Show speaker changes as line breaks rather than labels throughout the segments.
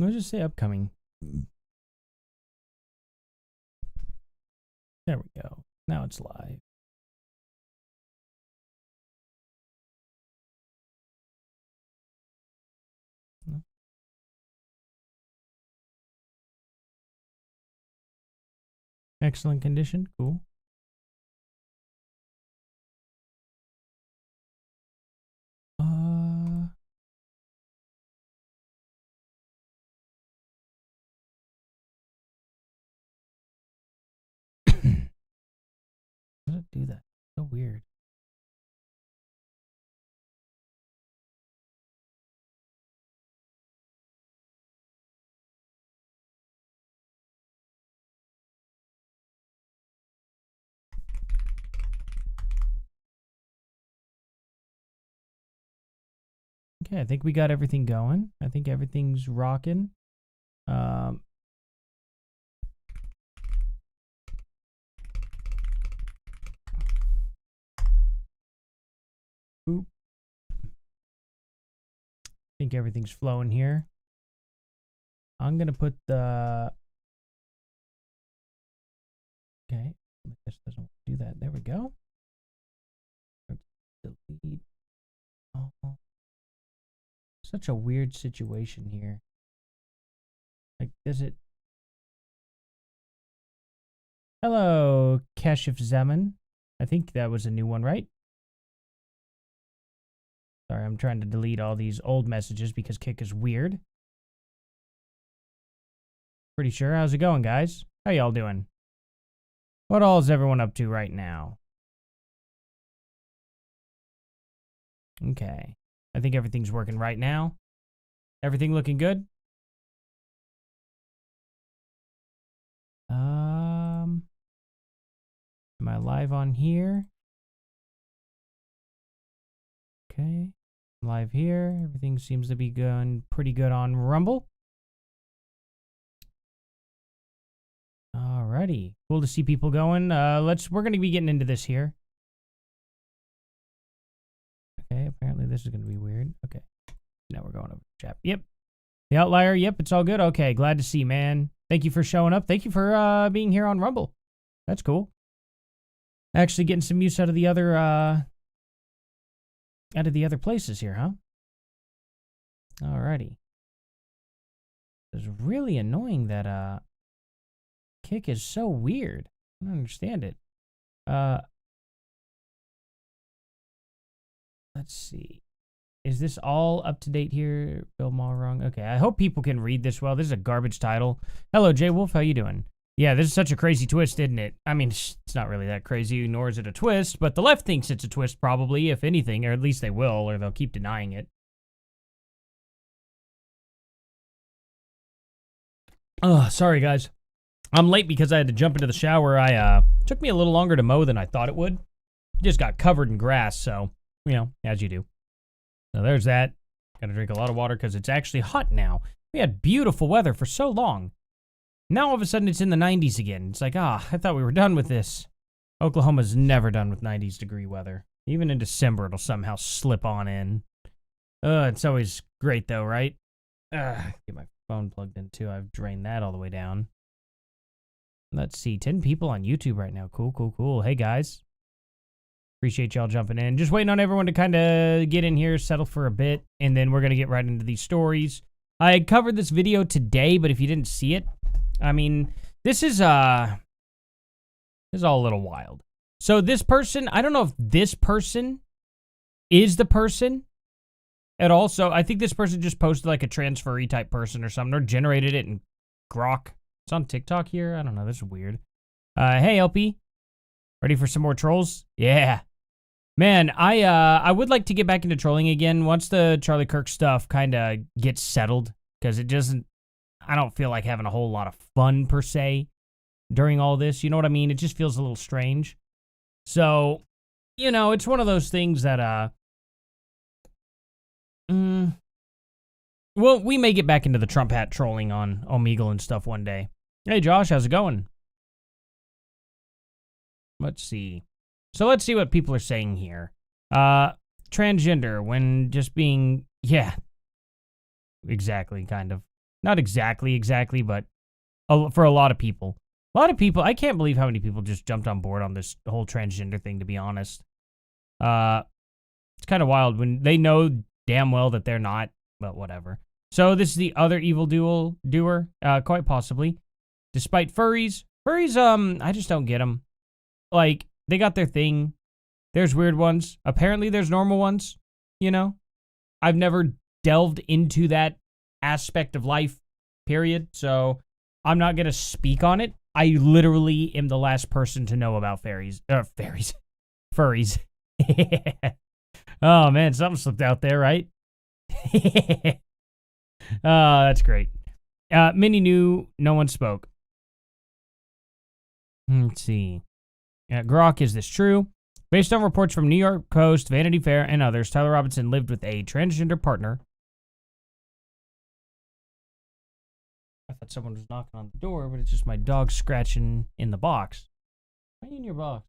Let's just say upcoming. There we go. Now it's live. Excellent condition. Cool. How does it do that? So weird. Okay, I think we got everything going. I think everything's rocking. Oop. I think everything's flowing here. I'm gonna put the. Okay, this doesn't do that. There we go. Delete. Oh. Such a weird situation here. Like, does it? Hello, Kashif Zeman. I think that was a new one, right? Sorry, I'm trying to delete all these old messages because Kick is weird. Pretty sure. How's it going, guys? How y'all doing? What all is everyone up to right now? Okay. I think everything's working right now. Everything looking good? Am I live on here? Okay. Live here. Everything seems to be going pretty good on Rumble. Alrighty. Cool to see people going. We're gonna be getting into this here. Okay, apparently this is gonna be weird. Okay. Now we're going over to chat. Yep. The outlier, yep, it's all good. Okay, glad to see, man. Thank you for showing up. Thank you for being here on Rumble. That's cool. Actually getting some use out of the other places here, huh? Alrighty. It's really annoying that Kick is so weird. I don't understand it. Let's see. Is this all up to date here? Bill Maher wrong. Okay, I hope people can read this well. This is a garbage title. Hello, Jay Wolf. How you doing? Yeah, this is such a crazy twist, isn't it? I mean, it's not really that crazy, nor is it a twist, but the left thinks it's a twist probably, if anything, or at least they will, or they'll keep denying it. Oh, sorry, guys. I'm late because I had to jump into the shower. Took me a little longer to mow than I thought it would. Just got covered in grass, so, you know, as you do. So there's that. Gotta drink a lot of water because it's actually hot now. We had beautiful weather for so long. Now all of a sudden it's in the 90s again. It's like, I thought we were done with this. Oklahoma's never done with 90s degree weather. Even in December, it'll somehow slip on in. It's always great though, right? Get my phone plugged in too. I've drained that all the way down. Let's see, 10 people on YouTube right now. Cool, cool, cool. Hey guys. Appreciate y'all jumping in. Just waiting on everyone to kind of get in here, settle for a bit, and then we're going to get right into these stories. I had covered this video today, but if you didn't see it, I mean, this is all a little wild. So this person, I don't know if this person is the person at all. So I think this person just posted like a transferee type person or something, or generated it in Grok. It's on TikTok here. I don't know. This is weird. Hey, LP. Ready for some more trolls? Yeah. Man, I would like to get back into trolling again once the Charlie Kirk stuff kind of gets settled, because it doesn't, I don't feel like having a whole lot of fun per se during all this. You know what I mean? It just feels a little strange. So, you know, it's one of those things that, well, we may get back into the Trump hat trolling on Omegle and stuff one day. Hey, Josh, how's it going? Let's see. So let's see what people are saying here. Transgender when just being, yeah, exactly, kind of. Not exactly, but for a lot of people. A lot of people, I can't believe how many people just jumped on board on this whole transgender thing, to be honest. It's kind of wild when they know damn well that they're not, but whatever. So this is the other evil doer, quite possibly. Despite furries, I just don't get them. Like, they got their thing. There's weird ones. Apparently there's normal ones, you know? I've never delved into that aspect of life, period. So I'm not going to speak on it. I literally am the last person to know about furries. Oh, man, something slipped out there, right? That's great. Minnie knew, no one spoke. Let's see. Grok, is this true? Based on reports from New York Post, Vanity Fair, and others, Tyler Robinson lived with a transgender partner. I thought someone was knocking on the door, but it's just my dog scratching in the box. Why are you in your box?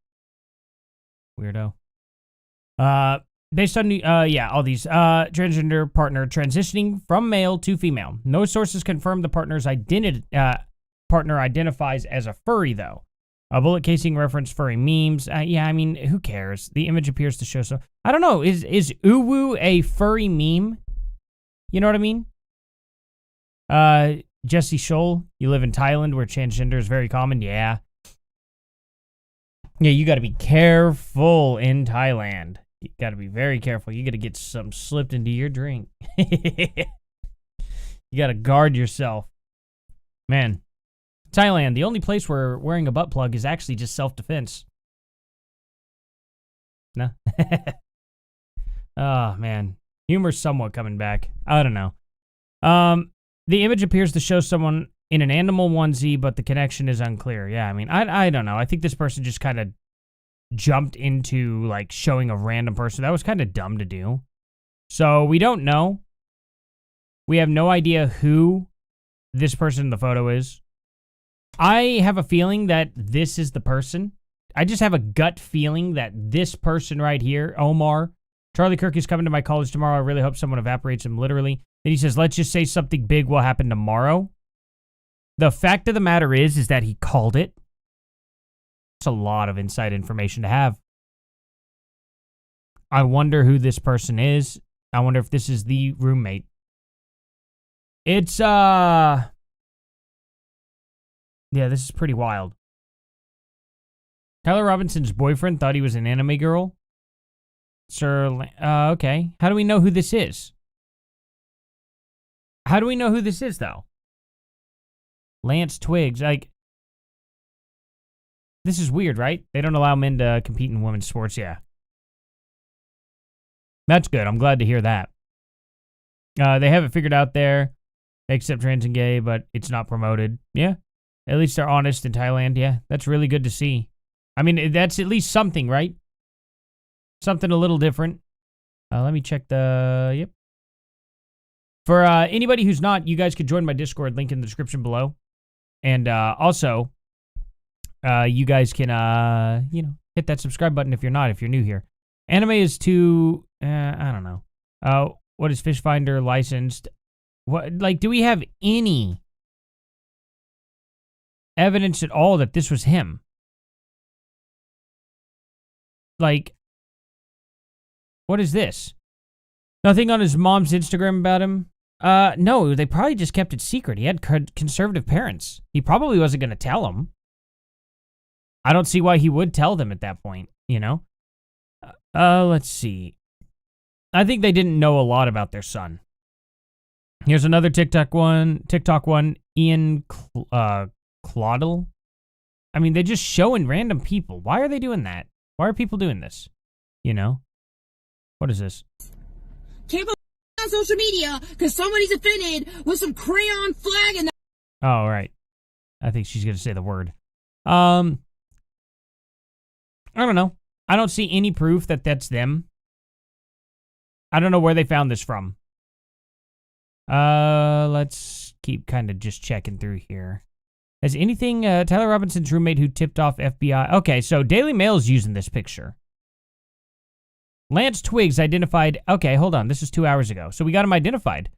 Weirdo. Based on, all these, transgender partner transitioning from male to female. No sources confirm the partner's partner identifies as a furry, though. A bullet casing referenced furry memes. Yeah, I mean, who cares? The image appears to show so... I don't know. Is uwu a furry meme? You know what I mean? Jesse Scholl, you live in Thailand where transgender is very common. Yeah. Yeah, you got to be careful in Thailand. You got to be very careful. You got to get something slipped into your drink. You got to guard yourself. Man. Thailand, the only place where wearing a butt plug is actually just self-defense. No? Oh, man. Humor's somewhat coming back. I don't know. The image appears to show someone in an animal onesie, but the connection is unclear. Yeah, I mean, I don't know. I think this person just kind of jumped into, like, showing a random person. That was kind of dumb to do. So, we don't know. We have no idea who this person in the photo is. I have a feeling that this is the person. I just have a gut feeling that this person right here, Omar, Charlie Kirk is coming to my college tomorrow. I really hope someone evaporates him literally. Then he says, let's just say something big will happen tomorrow. The fact of the matter is that he called it. It's a lot of inside information to have. I wonder who this person is. I wonder if this is the roommate. It's, yeah, this is pretty wild. Tyler Robinson's boyfriend thought he was an anime girl. Okay. How do we know who this is? How do we know who this is, though? Lance Twiggs, like... This is weird, right? They don't allow men to compete in women's sports, yeah. That's good. I'm glad to hear that. They have it figured out there. They accept trans and gay, but it's not promoted. Yeah. At least they're honest in Thailand. Yeah, that's really good to see. I mean, that's at least something, right? Something a little different. Let me check the... Yep. For anybody who's not, you guys could join my Discord, link in the description below. And also, you guys can, hit that subscribe button if you're new here. Anime is too... I don't know. What is Fishfinder licensed? What, like, do we have any evidence at all that this was him? Like, what is this? Nothing on his mom's Instagram about him? No, they probably just kept it secret. He had conservative parents. He probably wasn't going to tell them. I don't see why he would tell them at that point, you know? Let's see. I think they didn't know a lot about their son. Here's another TikTok one, Ian Claudel. I mean, they're just showing random people. Why are they doing that? Why are people doing this? You know? What is this?
Can't believe on social media because somebody's offended with some crayon flag and...
Oh, right. I think she's going to say the word. I don't know. I don't see any proof that that's them. I don't know where they found this from. Let's keep kind of just checking through here. Has anything, Tyler Robinson's roommate who tipped off FBI. Okay, so Daily Mail's using this picture. Lance Twiggs identified, okay, hold on, this is 2 hours ago. So we got him identified.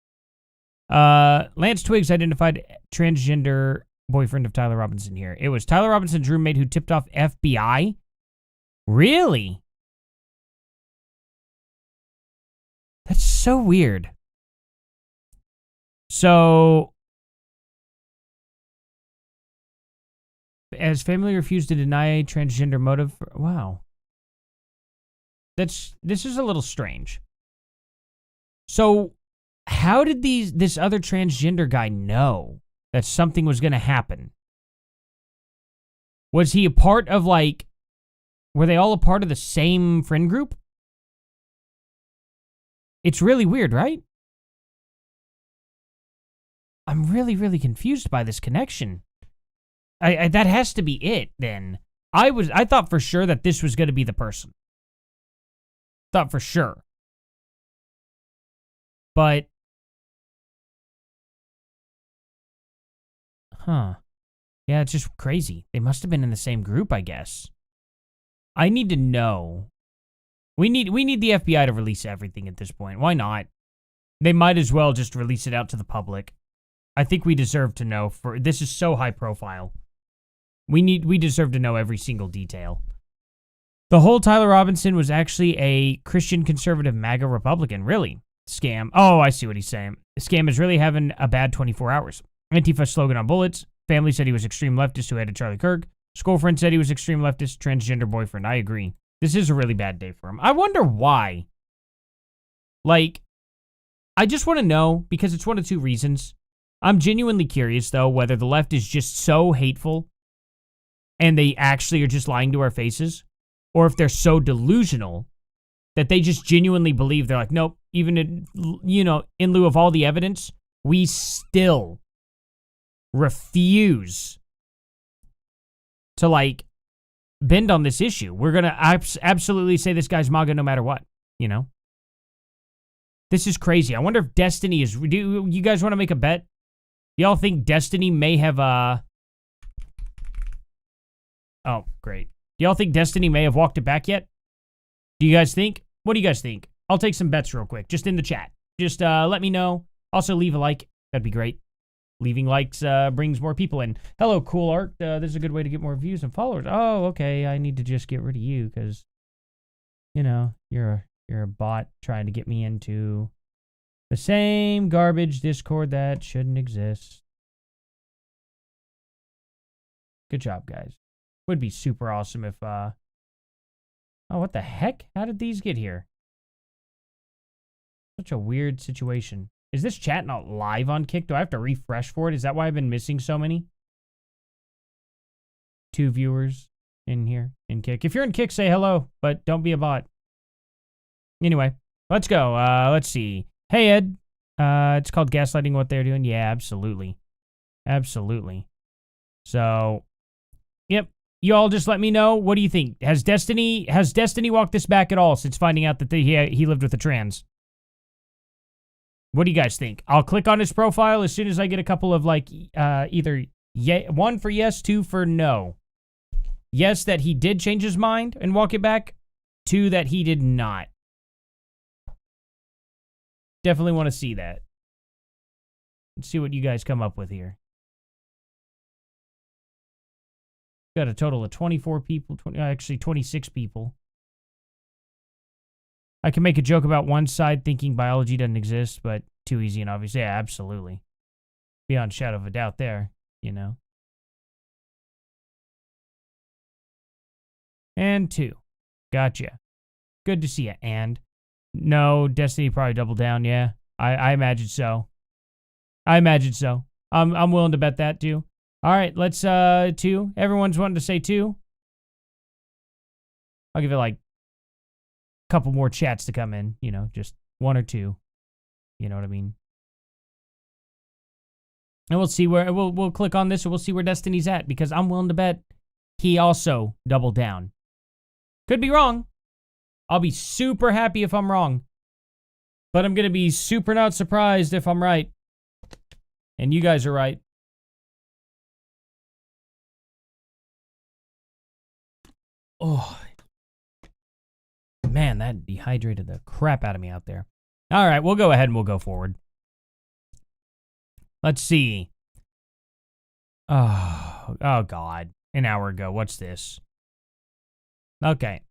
Lance Twiggs identified transgender boyfriend of Tyler Robinson here. It was Tyler Robinson's roommate who tipped off FBI? Really? That's so weird. So, as family refused to deny transgender motive, wow. This is a little strange. So, how did this other transgender guy know that something was going to happen? Was he a part of, like, were they all a part of the same friend group? It's really weird, right? I'm really, really confused by this connection. That has to be it, then. I thought for sure that this was going to be the person. Thought for sure. But, huh. Yeah, it's just crazy. They must have been in the same group, I guess. I need to know. We need the FBI to release everything at this point. Why not? They might as well just release it out to the public. I think we deserve to know. This is so high profile. We deserve to know every single detail. The whole Tyler Robinson was actually a Christian conservative MAGA Republican. Really? Scam. Oh, I see what he's saying. The scam is really having a bad 24 hours. Antifa slogan on bullets. Family said he was extreme leftist who hated Charlie Kirk. School friend said he was extreme leftist, transgender boyfriend. I agree. This is a really bad day for him. I wonder why. Like, I just want to know, because it's one of two reasons. I'm genuinely curious, though, whether the left is just so hateful and they actually are just lying to our faces, or if they're so delusional that they just genuinely believe they're like, nope, even in lieu of all the evidence, we still refuse to, like, bend on this issue. We're going to absolutely say this guy's MAGA no matter what, you know? This is crazy. I wonder if Destiny is... Do you guys want to make a bet? Y'all think Destiny may have... Oh, great. Do y'all think Destiny may have walked it back yet? Do you guys think? What do you guys think? I'll take some bets real quick, just in the chat. Just let me know. Also, leave a like. That'd be great. Leaving likes brings more people in. Hello, Cool Art. This is a good way to get more views and followers. Oh, okay. I need to just get rid of you because, you're a bot trying to get me into the same garbage Discord that shouldn't exist. Good job, guys. Would be super awesome if, Oh, what the heck? How did these get here? Such a weird situation. Is this chat not live on Kick? Do I have to refresh for it? Is that why I've been missing so many? 2 viewers in here in Kick. If you're in Kick, say hello, but don't be a bot. Anyway, let's go. Let's see. Hey, Ed. It's called gaslighting what they're doing. Yeah, absolutely. Absolutely. So, yep. You all just let me know. What do you think? Has Destiny walked this back at all since finding out that he lived with a trans? What do you guys think? I'll click on his profile as soon as I get a couple of, like, either 1 for yes, 2 for no. Yes, that he did change his mind and walk it back. 2, that he did not. Definitely want to see that. Let's see what you guys come up with here. Got a total of 24 people, actually 26 people. I can make a joke about one side thinking biology doesn't exist, but too easy and obvious. Yeah, absolutely. Beyond shadow of a doubt there, And 2. Gotcha. Good to see you. And no, Destiny probably doubled down. Yeah, I imagine so. I'm willing to bet that too. All right, let's 2. Everyone's wanting to say 2. I'll give it like a couple more chats to come in, just 1 or 2. You know what I mean? And we'll see where we'll click on this and we'll see where Destiny's at, because I'm willing to bet he also doubled down. Could be wrong. I'll be super happy if I'm wrong. But I'm going to be super not surprised if I'm right. And you guys are right. Oh, man, that dehydrated the crap out of me out there. All right, we'll go ahead and we'll go forward. Let's see. Oh God. An hour ago. What's this? Okay.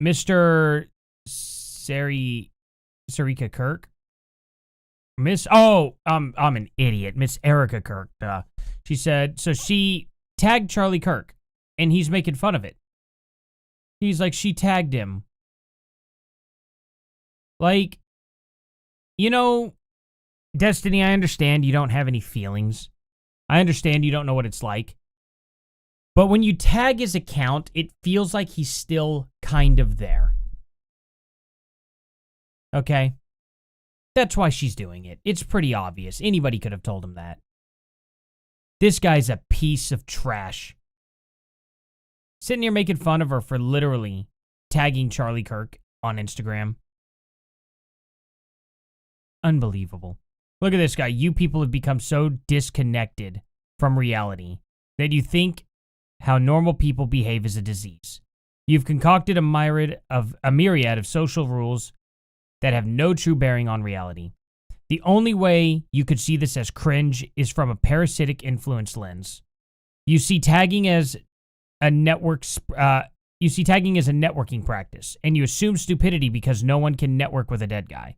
Mr. Sarika Kirk. I'm an idiot. Miss Erica Kirk. She said, so she tagged Charlie Kirk, and he's making fun of it. He's like, she tagged him. Like, you know, Destiny, I understand you don't have any feelings. I understand you don't know what it's like. But when you tag his account, it feels like he's still kind of there. Okay? That's why she's doing it. It's pretty obvious. Anybody could have told him that. This guy's a piece of trash. Sitting here making fun of her for literally tagging Charlie Kirk on Instagram. Unbelievable. Look at this guy. You people have become so disconnected from reality that you think how normal people behave is a disease. You've concocted a myriad of social rules that have no true bearing on reality. The only way you could see this as cringe is from a parasitic influence lens. You see tagging as a networking practice, and you assume stupidity because no one can network with a dead guy.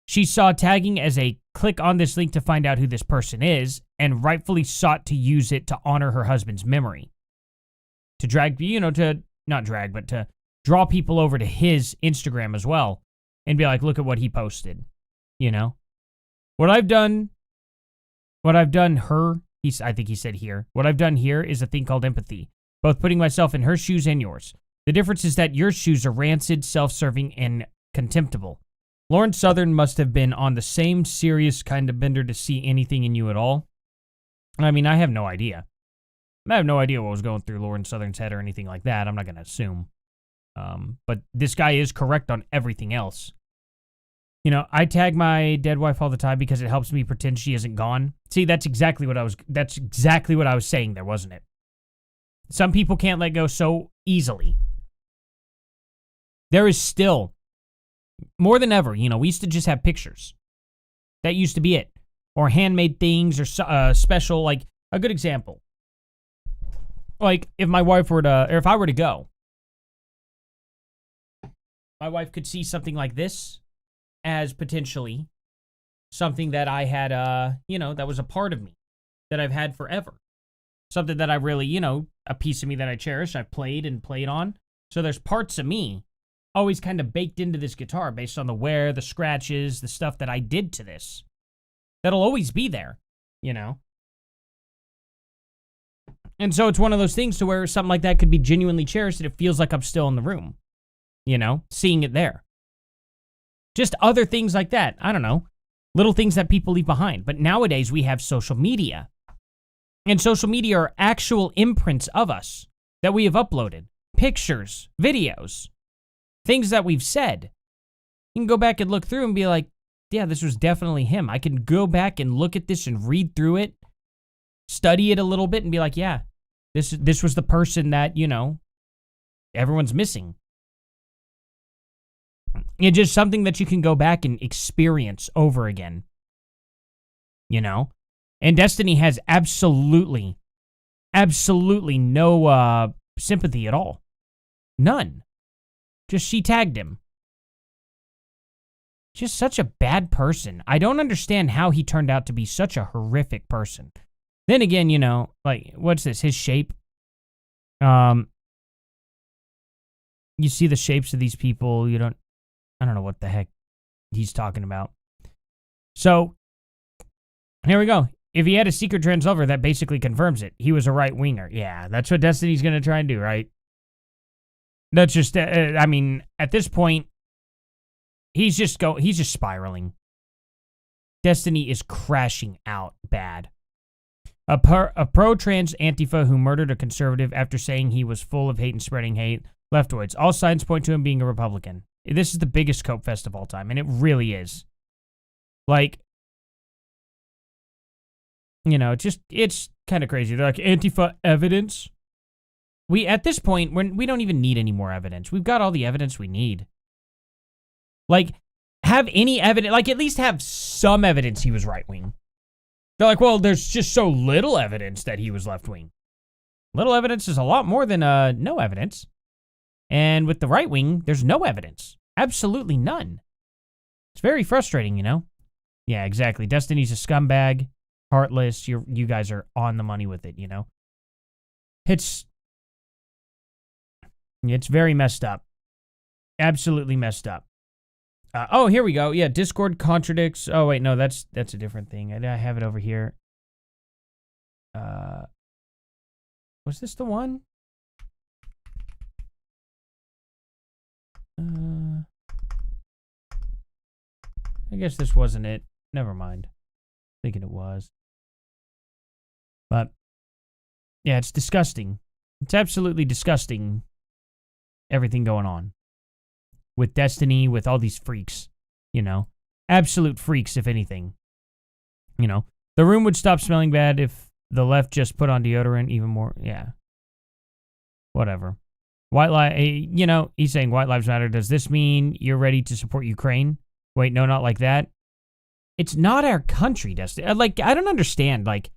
She saw tagging as a click on this link to find out who this person is, and rightfully sought to use it to honor her husband's memory. To to draw people over to his Instagram as well, and be like, look at what he posted. You know? What I've done I think he said here, what I've done here is a thing called empathy, both putting myself in her shoes and yours. The difference is that your shoes are rancid, self-serving, and contemptible. Lauren Southern must have been on the same serious kind of bender to see anything in you at all. I mean, I have no idea. I have no idea what was going through Lauren Southern's head or anything like that. I'm not going to assume. But this guy is correct on everything else. You know, I tag my dead wife all the time because it helps me pretend she isn't gone. See, that's exactly what I was saying there, wasn't it? Some people can't let go so easily. There is still, more than ever, you know, we used to just have pictures. That used to be it. Or handmade things or special, like, a good example. Like, if my wife were to, or if I were to go, my wife could see something like this as potentially something that I had, that was a part of me that I've had forever. Something that I really, a piece of me that I cherish, I've played on. So there's parts of me always kind of baked into this guitar based on the wear, the scratches, the stuff that I did to this. That'll always be there, And so it's one of those things to where something like that could be genuinely cherished and it feels like I'm still in the room, seeing it there. Just other things like that. I don't know. Little things that people leave behind. But nowadays we have social media. And social media are actual imprints of us that we have uploaded. Pictures, videos, things that we've said. You can go back and look through and be like, yeah, this was definitely him. I can go back and look at this and read through it, study it a little bit and be like, yeah, this was the person that, everyone's missing. It's just something that you can go back and experience over again. And Destiny has absolutely no sympathy at all. None. Just she tagged him. Just such a bad person. I don't understand how he turned out to be such a horrific person. Then again, like, what's this? His shape? You see the shapes of these people. I don't know what the heck he's talking about. So, here we go. If he had a secret trans lover, that basically confirms it. He was a right-winger. Yeah, that's what Destiny's going to try and do, right? That's just, at this point, he's just spiraling. Destiny is crashing out bad. A pro-trans Antifa who murdered a conservative after saying he was full of hate and spreading hate. Leftoids. All signs point to him being a Republican. This is the biggest cope fest of all time, and it really is. Like, it's kind of crazy. They're like, Antifa evidence? At this point, we don't even need any more evidence. We've got all the evidence we need. Like, have any evidence, like, at least have some evidence he was right-wing. They're like, well, there's just so little evidence that he was left-wing. Little evidence is a lot more than no evidence. And with the right wing, there's no evidence. Absolutely none. It's very frustrating, you know? Yeah, exactly. Destiny's a scumbag, heartless. You guys are on the money with it, you know? It's very messed up. Absolutely messed up. Oh, here we go. Yeah, Discord contradicts. Oh, wait, no, that's a different thing. I have it over here. Was this the one? I guess this wasn't it. Never mind. Thinking it was. But, yeah, it's disgusting. It's absolutely disgusting. Everything going on. With Destiny, with all these freaks, you know. Absolute freaks, if anything. You know. The room would stop smelling bad if the left just put on deodorant even more. Yeah. Whatever. You know, he's saying White Lives Matter. Does this mean you're ready to support Ukraine? Wait, no, not like that. It's not our country, Destiny. Like, I don't understand. Like,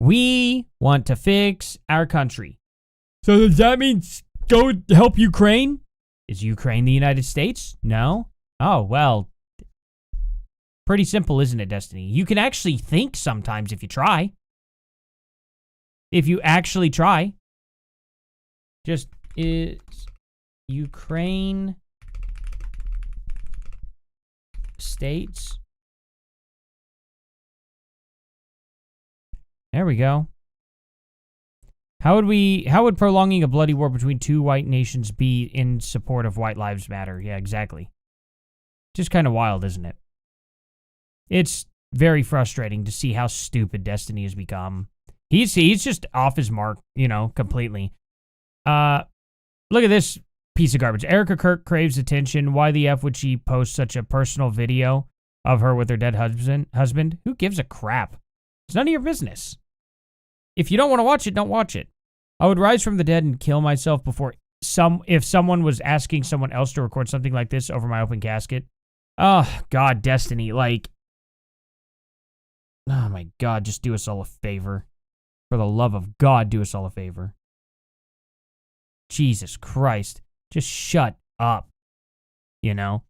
we want to fix our country. So does that mean go help Ukraine? Is Ukraine the United States? No? Oh, well. Pretty simple, isn't it, Destiny? You can actually think sometimes if you try. If you actually try. Just, is Ukraine states? There we go. How would prolonging a bloody war between two white nations be in support of White Lives Matter? Yeah, exactly. Just kind of wild, isn't it? It's very frustrating to see how stupid Destiny has become. He's just off his mark, you know, completely. Look at this piece of garbage. Erica Kirk craves attention. Why the F would she post such a personal video of her with her dead husband? Who gives a crap? It's none of your business. If you don't want to watch it, don't watch it. I would rise from the dead and kill myself before if someone was asking someone else to record something like this over my open casket. Oh, God, Destiny. Like, oh, my God, just do us all a favor. For the love of God, do us all a favor. Jesus Christ. Just shut up. You know?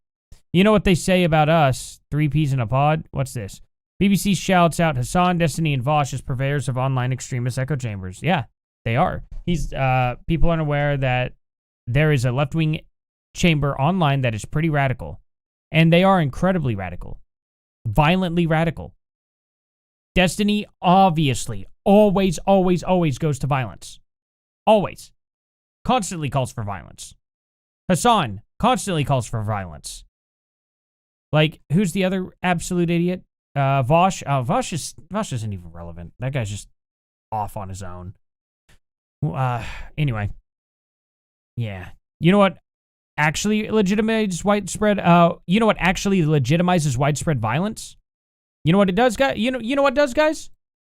You know what they say about us? 3 peas in a pod? What's this? BBC shouts out Hassan, Destiny, and Vosh as purveyors of online extremist echo chambers. Yeah, they are. People aren't aware that there is a left-wing chamber online that is pretty radical. And they are incredibly radical. Violently radical. Destiny obviously always goes to violence. Always. Constantly calls for violence. Hassan constantly calls for violence. Like, who's the other absolute idiot? Vosh. Oh, Vosh isn't even relevant. That guy's just off on his own. Anyway. Yeah. You know what actually legitimizes widespread violence? You know what it does, guys? You know what it does, guys?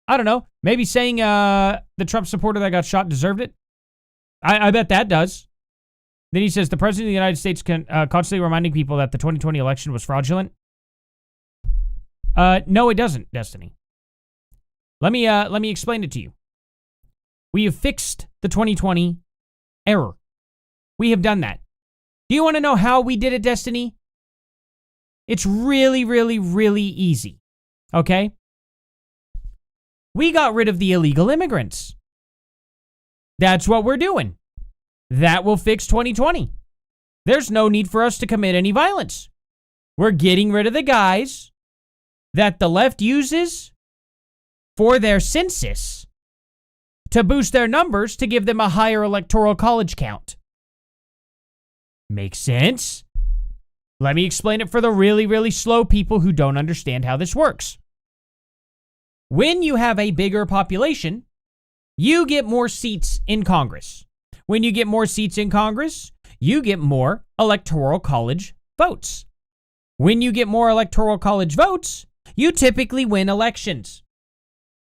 I don't know. Maybe saying the Trump supporter that got shot deserved it. I bet that does. Then he says the president of the United States can constantly reminding people that the 2020 election was fraudulent. No, it doesn't, Destiny. Let me explain it to you. We have fixed the 2020 error. We have done that. Do you want to know how we did it, Destiny? It's really, really, really easy. Okay? We got rid of the illegal immigrants. That's what we're doing. That will fix 2020. There's no need for us to commit any violence. We're getting rid of the guys that the left uses for their census to boost their numbers to give them a higher electoral college count. Makes sense? Let me explain it for the really, really slow people who don't understand how this works. When you have a bigger population, you get more seats in Congress. When you get more seats in Congress, you get more electoral college votes. When you get more electoral college votes, you typically win elections.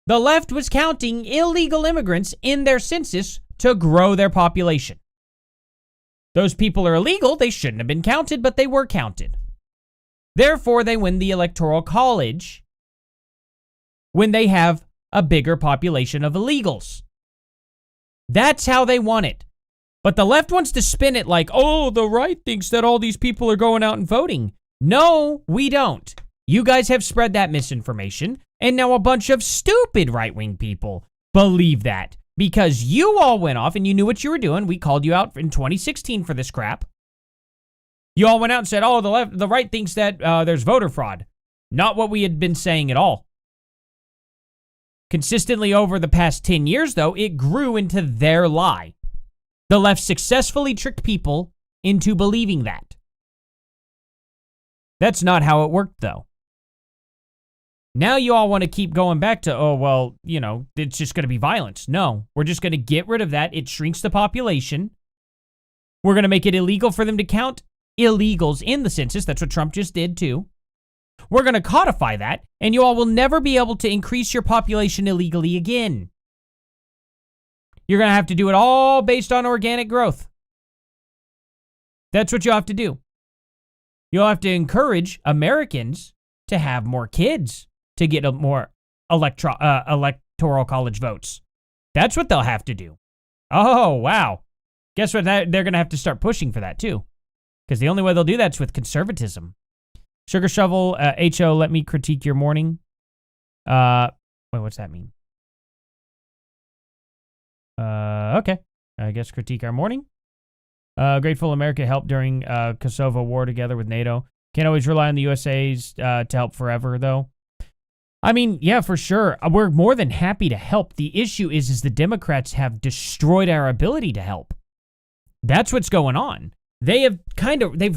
The left was counting illegal immigrants in their census to grow their population. Those people are illegal. They shouldn't have been counted, but they were counted. Therefore, they win the electoral college, when they have a bigger population of illegals. That's how they want it. But the left wants to spin it like, oh, the right thinks that all these people are going out and voting. No, we don't. You guys have spread that misinformation, and now a bunch of stupid right-wing people believe that because you all went off and you knew what you were doing. We called you out in 2016 for this crap. You all went out and said, oh, the right thinks that there's voter fraud. Not what we had been saying at all. Consistently over the past 10 years, though, it grew into their lie. The left successfully tricked people into believing that. That's not how it worked, though. Now you all want to keep going back to, oh, well, you know, it's just going to be violence. No, we're just going to get rid of that. It shrinks the population. We're going to make it illegal for them to count illegals in the census. That's what Trump just did, too. We're going to codify that, and you all will never be able to increase your population illegally again. You're going to have to do it all based on organic growth. That's what you have to do. You'll have to encourage Americans to have more kids to get more electoral college votes. That's what they'll have to do. Oh, wow. Guess what? They're going to have to start pushing for that, too. Because the only way they'll do that is with conservatism. Sugar Shovel, HO, let me critique your morning. Wait, what's that mean? Okay. I guess critique our morning. Grateful America helped during Kosovo war together with NATO. Can't always rely on the USA's to help forever, though. I mean, yeah, for sure. We're more than happy to help. The issue is the Democrats have destroyed our ability to help. That's what's going on. They've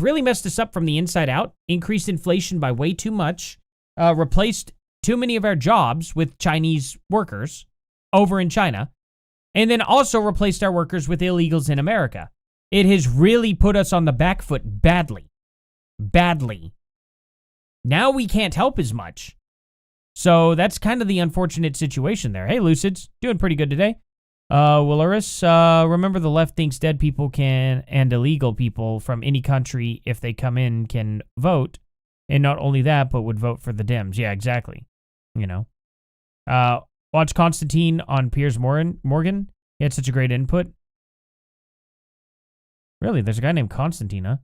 really messed us up from the inside out, increased inflation by way too much, replaced too many of our jobs with Chinese workers over in China, and then also replaced our workers with illegals in America. It has really put us on the back foot badly. Badly. Now we can't help as much. So that's kind of the unfortunate situation there. Hey, Lucids, doing pretty good today. Willaris, remember the left thinks dead people can, and illegal people from any country, if they come in, can vote. And not only that, but would vote for the Dems. Yeah, exactly. You know. Watch Konstantin on Piers Morgan. He had such a great input. Really? There's a guy named Konstantin, huh?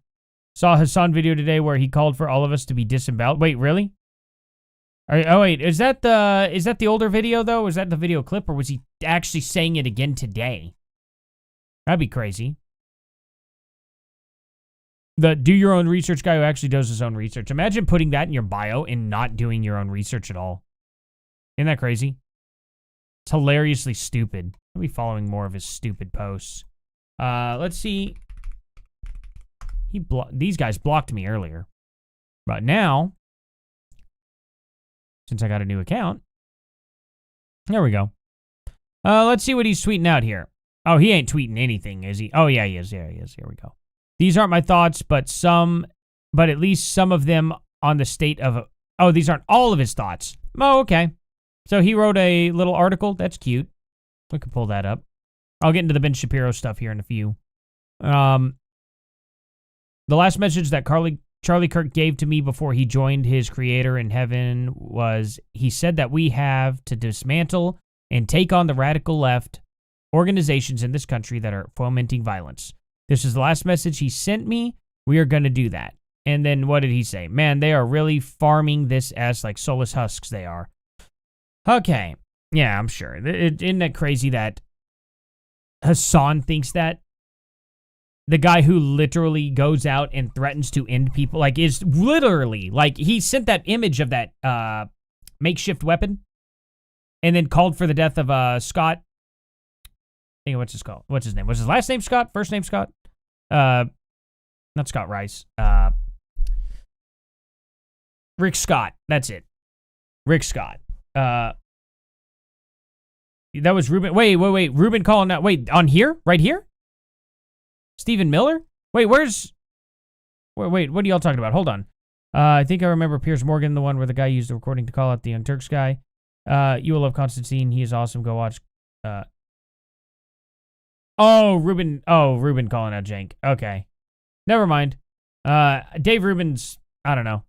Saw Hassan video today where he called for all of us to be disemboweled. Wait, really? Oh, wait. Is that the older video, though? Was that the video clip, or was he actually saying it again today? That'd be crazy. The do your own research guy who actually does his own research. Imagine putting that in your bio and not doing your own research at all. Isn't that crazy? It's hilariously stupid. I'll be following more of his stupid posts. Let's see. These guys blocked me earlier. But now, since I got a new account, there we go. Let's see what he's tweeting out here. Oh, he ain't tweeting anything, is he? Oh, yeah, he is. Yeah, he is. Here we go. These aren't my thoughts, but at least some of them on the state of... Oh, these aren't all of his thoughts. Oh, okay. So he wrote a little article. That's cute. We could pull that up. I'll get into the Ben Shapiro stuff here in a few. The last message that Charlie Kirk gave to me before he joined his creator in heaven was, he said that we have to dismantle and take on the radical left organizations in this country that are fomenting violence. This is the last message he sent me. We are going to do that. And then what did he say? Man, they are really farming this as like soulless husks they are. Okay. Yeah, I'm sure. Isn't that crazy that Hassan thinks that? The guy who literally goes out and threatens to end people, like, is literally, like, he sent that image of that makeshift weapon and then called for the death of Scott. I think, what's his name? Was his last name Scott? First name Scott? Not Scott Rice. Rick Scott. That's it. Rick Scott. That was Ruben. Wait. Ruben calling out. Wait, on here? Right here? Stephen Miller? Wait, what are y'all talking about? Hold on. I think I remember Piers Morgan, the one where the guy used the recording to call out the Young Turks guy. You will love Konstantin. He is awesome. Go watch. Ruben calling out Jenk. Okay. Never mind. Dave Rubin's, I don't know.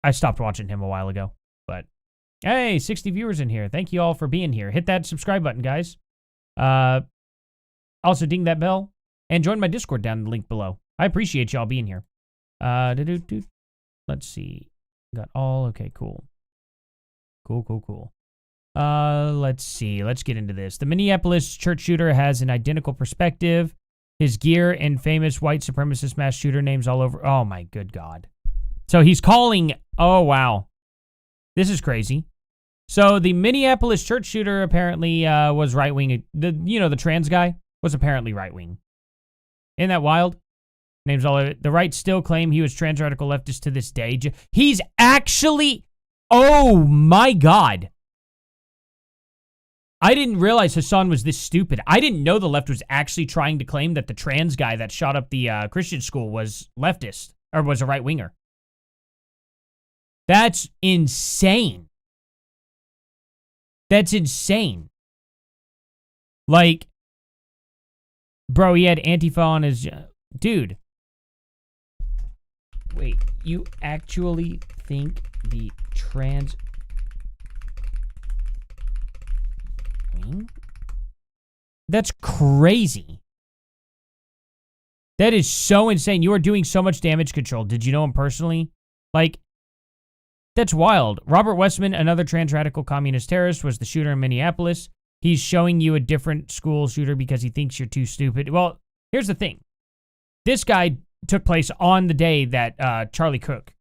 I stopped watching him a while ago, but Hey, 60 viewers in here. Thank you all for being here. Hit that subscribe button, guys. Also, ding that bell. And join my Discord down in the link below. I appreciate y'all being here. Let's see. Got all... Okay, cool. Cool. Let's see. Let's get into this. The Minneapolis church shooter has an identical perspective. His gear and famous white supremacist mass shooter names all over. Oh, my good God. So he's calling... Oh, wow. This is crazy. So the Minneapolis church shooter apparently was right-wing. The trans guy was apparently right-wing. Isn't that wild? Names all over. The right still claim he was trans radical leftist to this day. He's actually... Oh, my God. I didn't realize Hassan was this stupid. I didn't know the left was actually trying to claim that the trans guy that shot up the Christian school was leftist, or was a right-winger. That's insane. That's insane. Like, bro, he had Antifa on his... Dude. Wait, you actually think the trans... That's crazy. That is so insane. You are doing so much damage control. Did you know him personally? Like, that's wild. Robert Westman, another trans radical communist terrorist, was the shooter in Minneapolis. He's showing you a different school shooter because he thinks you're too stupid. Well, here's the thing. This guy took place on the day that Charlie Kirk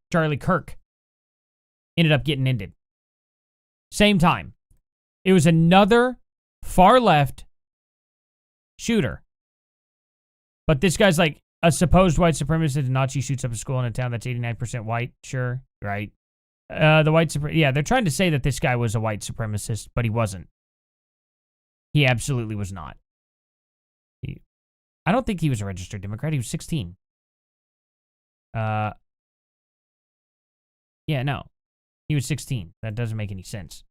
ended up getting ended. Same time. It was another far left shooter. But this guy's like a supposed white supremacist Nazi shoots up a school in a town that's 89% white. Sure, right? They're trying to say that this guy was a white supremacist, but he wasn't. He absolutely was not. I don't think he was a registered Democrat. He was 16. No. He was 16. That doesn't make any sense.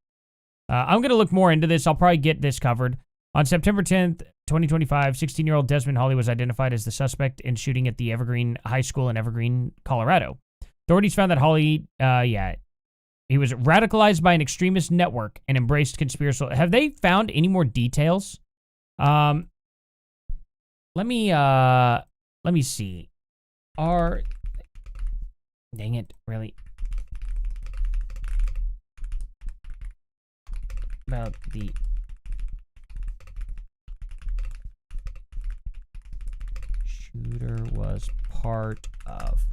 I'm going to look more into this. I'll probably get this covered. On September 10th, 2025, 16-year-old Desmond Hawley was identified as the suspect in shooting at the Evergreen High School in Evergreen, Colorado. Authorities found that Hawley, he was radicalized by an extremist network and embraced conspiracy. Have they found any more details? Let me see. Dang it, really? About the shooter was part of.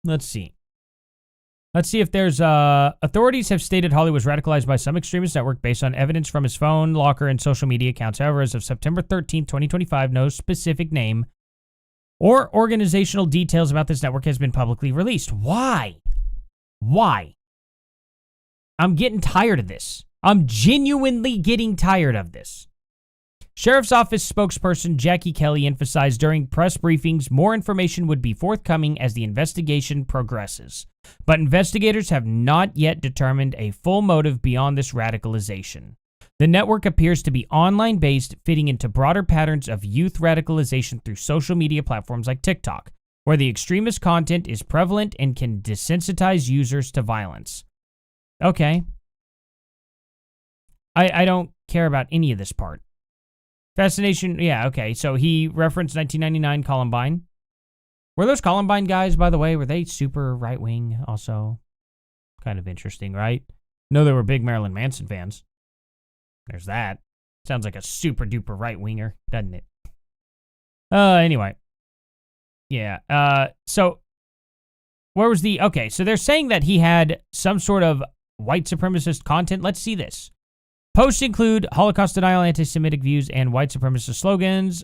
Let's see. Let's see if there's, authorities have stated Hawley was radicalized by some extremist network based on evidence from his phone, locker, and social media accounts. However, as of September 13th, 2025, no specific name or organizational details about this network has been publicly released. Why? Why? I'm getting tired of this. I'm genuinely getting tired of this. Sheriff's Office spokesperson Jackie Kelly emphasized during press briefings more information would be forthcoming as the investigation progresses. But investigators have not yet determined a full motive beyond this radicalization. The network appears to be online-based, fitting into broader patterns of youth radicalization through social media platforms like TikTok, where the extremist content is prevalent and can desensitize users to violence. Okay. I don't care about any of this part. Fascination, yeah, okay. So he referenced 1999 Columbine. Were those Columbine guys, by the way, were they super right-wing also? Kind of interesting, right? No, they were big Marilyn Manson fans. There's that. Sounds like a super-duper right-winger, doesn't it? Anyway. Yeah, so where was the... Okay, so they're saying that he had some sort of white supremacist content. Let's see this. Posts include Holocaust denial, anti-Semitic views, and white supremacist slogans.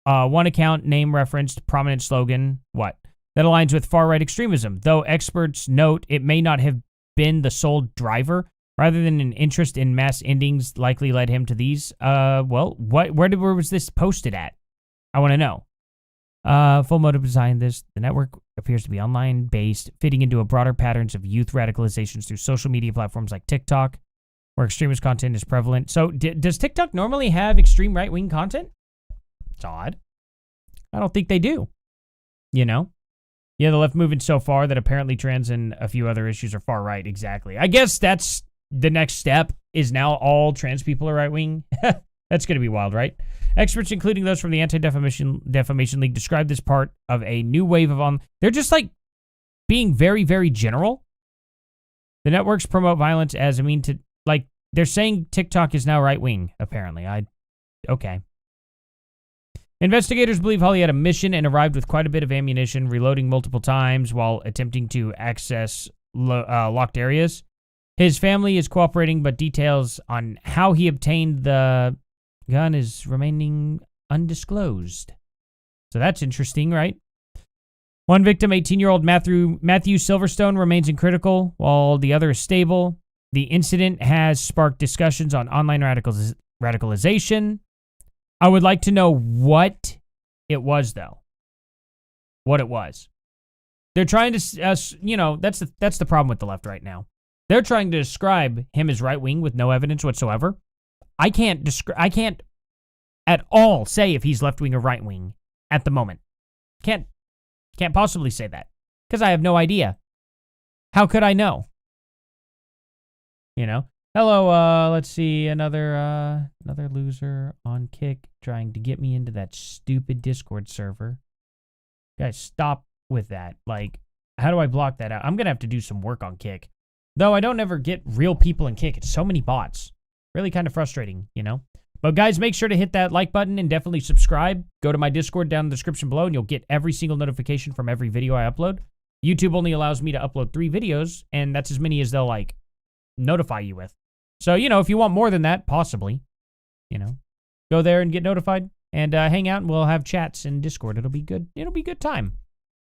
One account name referenced prominent slogan, what? That aligns with far-right extremism, though experts note it may not have been the sole driver. Rather than an interest in mass endings likely led him to these. Where was this posted at? I want to know. Full motive behind this. The network appears to be online-based, fitting into a broader patterns of youth radicalizations through social media platforms like TikTok, where extremist content is prevalent. So does TikTok normally have extreme right-wing content? It's odd. I don't think they do. You know? Yeah, the left moving so far that apparently trans and a few other issues are far right. Exactly. I guess that's the next step is now all trans people are right wing. That's going to be wild, right? Experts, including those from the Anti-Defamation League, describe this part of a new wave of They're just like being very, very general. The networks promote violence as a mean to, like, they're saying TikTok is now right wing, apparently. Okay. Investigators believe Hawley had a mission and arrived with quite a bit of ammunition, reloading multiple times while attempting to access locked areas. His family is cooperating, but details on how he obtained the gun is remaining undisclosed. So that's interesting, right? One victim, 18-year-old Matthew Silverstone, remains in critical, while the other is stable. The incident has sparked discussions on online radicalization. I would like to know what it was, though. What it was. They're trying to, that's the problem with the left right now. They're trying to describe him as right-wing with no evidence whatsoever. I can't at all say if he's left-wing or right-wing at the moment. Can't possibly say that because I have no idea. How could I know? Hello, let's see, another loser on Kick trying to get me into that stupid Discord server. Guys, stop with that. Like, how do I block that out? I'm going to have to do some work on Kick. Though I don't ever get real people in Kick. It's so many bots. Really kind of frustrating, But guys, make sure to hit that like button and definitely subscribe. Go to my Discord down in the description below and you'll get every single notification from every video I upload. YouTube only allows me to upload 3 videos, and that's as many as they'll, notify you with. So, if you want more than that, possibly, go there and get notified and hang out and we'll have chats in Discord. It'll be good. It'll be a good time.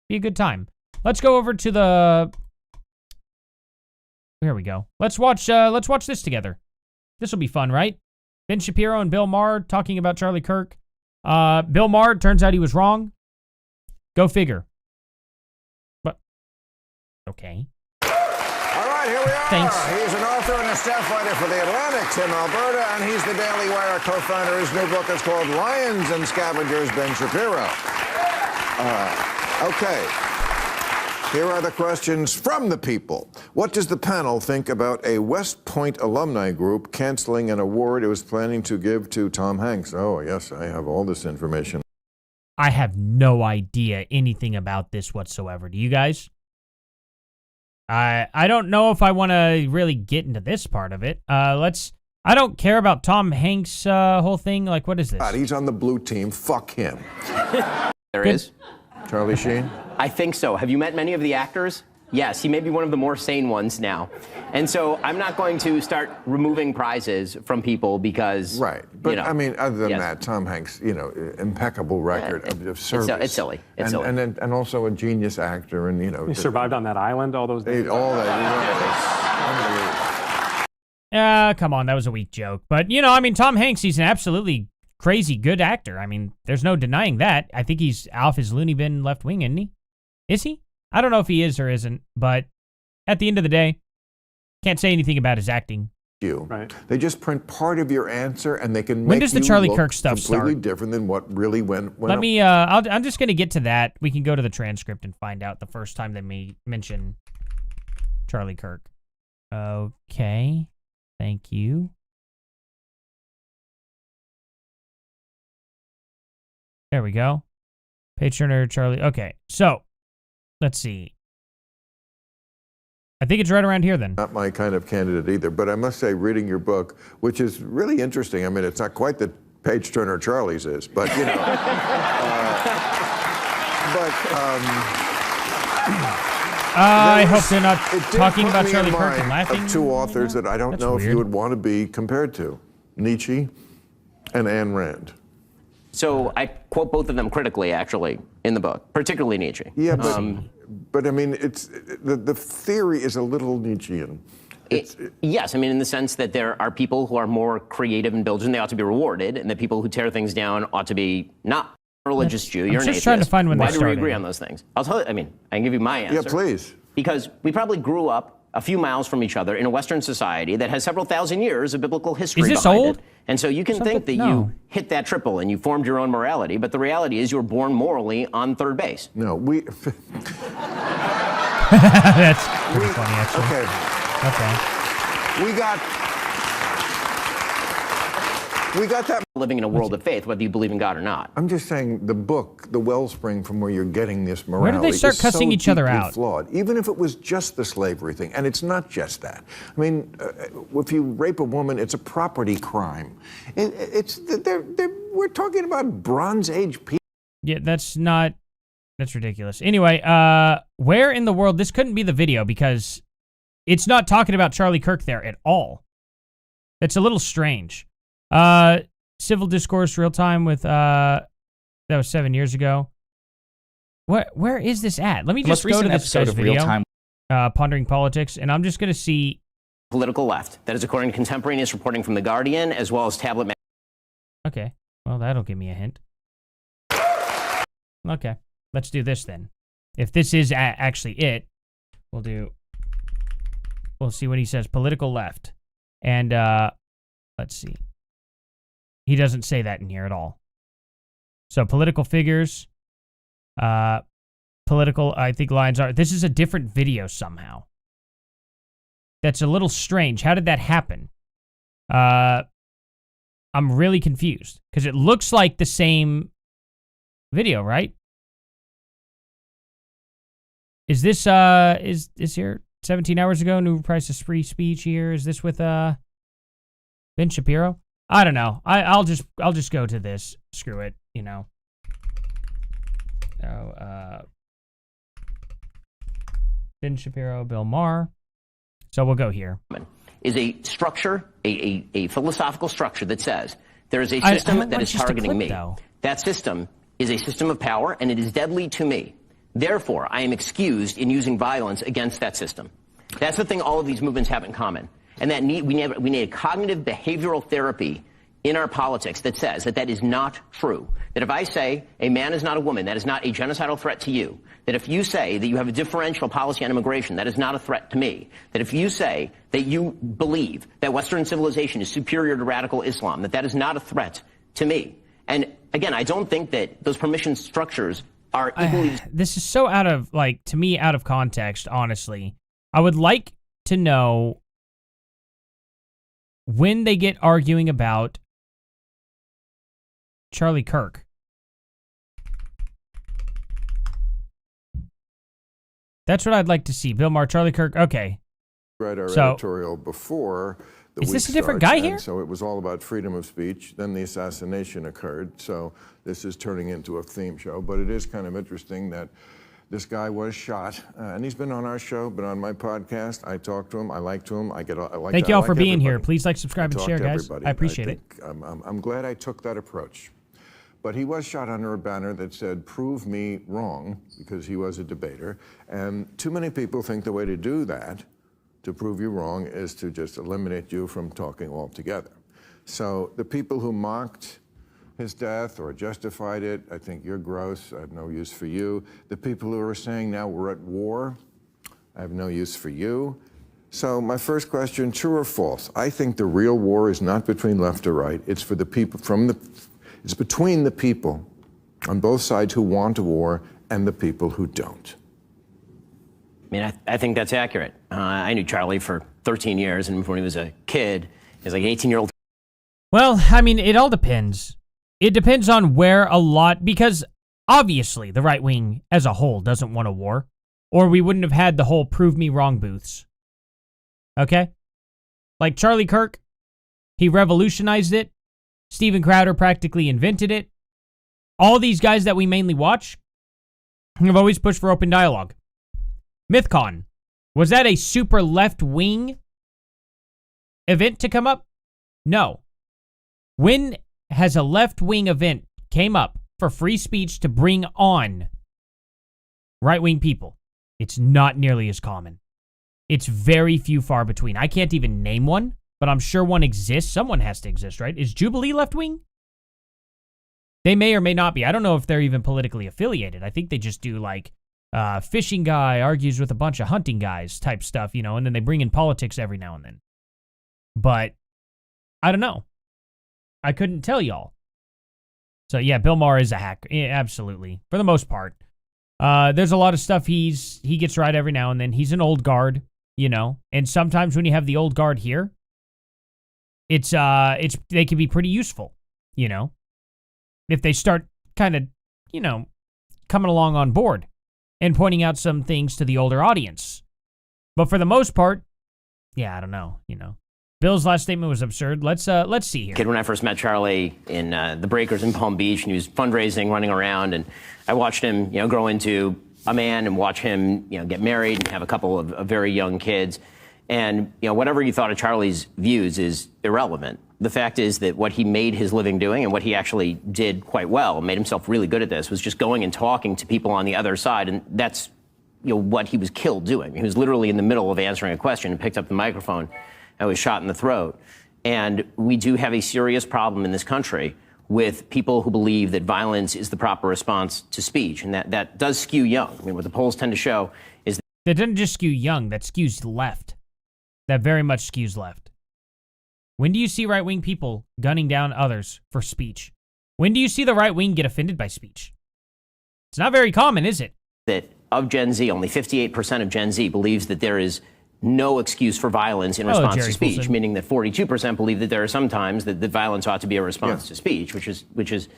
Be a good time. Let's go over to the... Here we go. Let's watch this together. This will be fun, right? Ben Shapiro and Bill Maher talking about Charlie Kirk. Bill Maher, turns out he was wrong. Go figure. But, okay.
All right, here we are.
Thanks.
He's an author and a staff writer for The Atlantic, Tim Alberta, and he's the Daily Wire co-founder. His new book is called Lions and Scavengers, Ben Shapiro. Okay. Here are the questions from the people. What does the panel think about a West Point alumni group canceling an award it was planning to give to Tom Hanks? Oh, yes, I have all this information.
I have no idea anything about this whatsoever. Do you guys? I don't know if I want to really get into this part of it. I don't care about Tom Hanks' whole thing. Like, what is this?
He's on the blue team. Fuck him.
There is.
Charlie Sheen?
I think so. Have you met many of the actors? Yes, he may be one of the more sane ones now. And so I'm not going to start removing prizes from people because...
Right. But, I mean, other than that, Tom Hanks, impeccable record of service.
It's silly. It's silly.
And also a genius actor and,
He survived on that island all those days.
All that.
Unbelievable. Come on, that was a weak joke. But, Tom Hanks, he's an absolutely crazy good actor. I mean, there's no denying that. I think he's off his loony bin left wing, isn't he? Is he? I don't know if he is or isn't, but at the end of the day, can't say anything about his acting.
Right. They just print part of your answer, and they can make
when does the Charlie Kirk stuff
completely
start?
Different than what really went.
Let me. I'm just gonna get to that. We can go to the transcript and find out the first time they may mention Charlie Kirk. Okay. Thank you. There we go. Patron Charlie. Okay, so let's see. I think it's right around here then.
Not my kind of candidate either, but I must say, reading your book, which is really interesting. I mean, it's not quite the page turner Charlie's is, but
I hope they're not talking about Charlie Kirk and laughing.
Of 2 authors that I don't know if you would want to be compared to, Nietzsche and Ayn Rand.
So I quote both of them critically, actually, in the book, particularly Nietzsche.
Yeah, but I mean, it's the theory is a little Nietzschean.
Yes, I mean, in the sense that there are people who are more creative and diligent, they ought to be rewarded, and the people who tear things down ought to be not a religious Jew. You're an atheist.
Trying to find when
Why
they
do we agree on those things? I'll tell you. I mean, I can give you my answer.
Yeah, please.
Because we probably grew up a few miles from each other in a Western society that has several thousand years of biblical history
behind
old?
It.
And so you can think that you hit that triple and you formed your own morality, but the reality is you were born morally on third base.
No,
That's pretty funny, actually.
Okay.
Okay.
We got that.
Living in a world of faith, whether you believe in God or not.
I'm just saying the book, the wellspring from where you're getting this morality,
Where did they start
is
cussing
so
each other
deeply
out?
Flawed. Even if it was just the slavery thing, and it's not just that. I mean, if you rape a woman, it's a property crime. We're talking about Bronze Age people.
Yeah, that's ridiculous. Anyway, where in the world, this couldn't be the video because it's not talking about Charlie Kirk there at all. It's a little strange. Civil discourse real time with, that was 7 years ago. Where is this at? Let me just go to this guy's video, Pondering Politics, and I'm just going to see.
Political left. That is according to contemporaneous reporting from The Guardian, as well as tablet.
Okay, well, that'll give me a hint. Okay, let's do this then. If this is actually it, we'll see what he says. Political left. And, let's see. He doesn't say that in here at all. So political figures, political, I think lines are, this is a different video somehow. That's a little strange. How did that happen? I'm really confused because it looks like the same video, right? Is this, is here 17 hours ago, new price of free speech here? Is this with, Ben Shapiro? I don't know. I'll just go to this. Screw it, you know. Ben Shapiro, Bill Maher. So we'll go here.
Is a structure, a philosophical structure that says there is a system that is targeting me.
Though.
That system is a system of power, and it is deadly to me. Therefore, I am excused in using violence against that system. That's the thing all of these movements have in common. And that we need a cognitive behavioral therapy in our politics that says that is not true. That if I say a man is not a woman, that is not a genocidal threat to you. That if you say that you have a differential policy on immigration, that is not a threat to me. That if you say that you believe that Western civilization is superior to radical Islam, that is not a threat to me. And again, I don't think that those permission structures are equally...
This is so out of, like, to me, out of context, honestly. I would like to know when they get arguing about Charlie Kirk. That's what I'd like to see. Bill Maher, Charlie Kirk. Okay.
Read our editorial before the
is this a
week
different
starts,
guy here?
So it was all about freedom of speech. Then the assassination occurred. So this is turning into a theme show. But it is kind of interesting that this guy was shot, and he's been on our show, been on my podcast. I talked to him. I like him.
Thank you all for being here. Please like, subscribe, and share, guys. I appreciate it.
I'm glad I took that approach. But he was shot under a banner that said, "Prove me wrong," because he was a debater. And too many people think the way to do that, to prove you wrong, is to just eliminate you from talking altogether. So the people who mocked his death or justified it, I think you're gross. I have no use for you. The people who are saying now we're at war, I have no use for you. So my first question, true or false? I think the real war is not between left or right. It's for the people it's between the people on both sides who want a war and the people who don't.
I mean, I think that's accurate. I knew Charlie for 13 years, and when he was a kid, he was like an 18-year-old.
Well, I mean, it all depends. It depends on where because obviously the right wing as a whole doesn't want a war, or we wouldn't have had the whole prove me wrong booths. Okay? Like Charlie Kirk, he revolutionized it. Steven Crowder practically invented it. All these guys that we mainly watch have always pushed for open dialogue. MythCon, was that a super left-wing event to come up? No. When has a left-wing event came up for free speech to bring on right-wing people? It's not nearly as common. It's very few far between. I can't even name one, but I'm sure one exists. Someone has to exist, right? Is Jubilee left-wing? They may or may not be. I don't know if they're even politically affiliated. I think they just do, like, fishing guy argues with a bunch of hunting guys type stuff, you know, and then they bring in politics every now and then. But I don't know. I couldn't tell y'all. So, yeah, Bill Maher is a hack. Yeah, absolutely. For the most part. There's a lot of stuff he gets right every now and then. He's an old guard, you know, and sometimes when you have the old guard here, they can be pretty useful, you know, if they start kind of, you know, coming along on board and pointing out some things to the older audience. But for the most part, yeah, I don't know, you know. Bill's last statement was absurd. Let's see here.
Kid, when I first met Charlie in the Breakers in Palm Beach, and he was fundraising, running around, and I watched him, you know, grow into a man and watch him, you know, get married and have a couple of very young kids. And, you know, whatever you thought of Charlie's views is irrelevant. The fact is that what he made his living doing and what he actually did quite well, made himself really good at this, was just going and talking to people on the other side. And that's, you know, what he was killed doing. He was literally in the middle of answering a question and picked up the microphone and was shot in the throat. And we do have a serious problem in this country with people who believe that violence is the proper response to speech. And that does skew young. I mean, what the polls tend to show is
that doesn't just skew young, that skews left. That very much skews left. When do you see right-wing people gunning down others for speech? When do you see the right wing get offended by speech? It's not very common, is it?
that of Gen Z, only 58% of Gen Z believes that there is no excuse for violence in response to speech,
Coulson.
meaning that 42% believe that there are some times that violence ought to be a response to speech, which is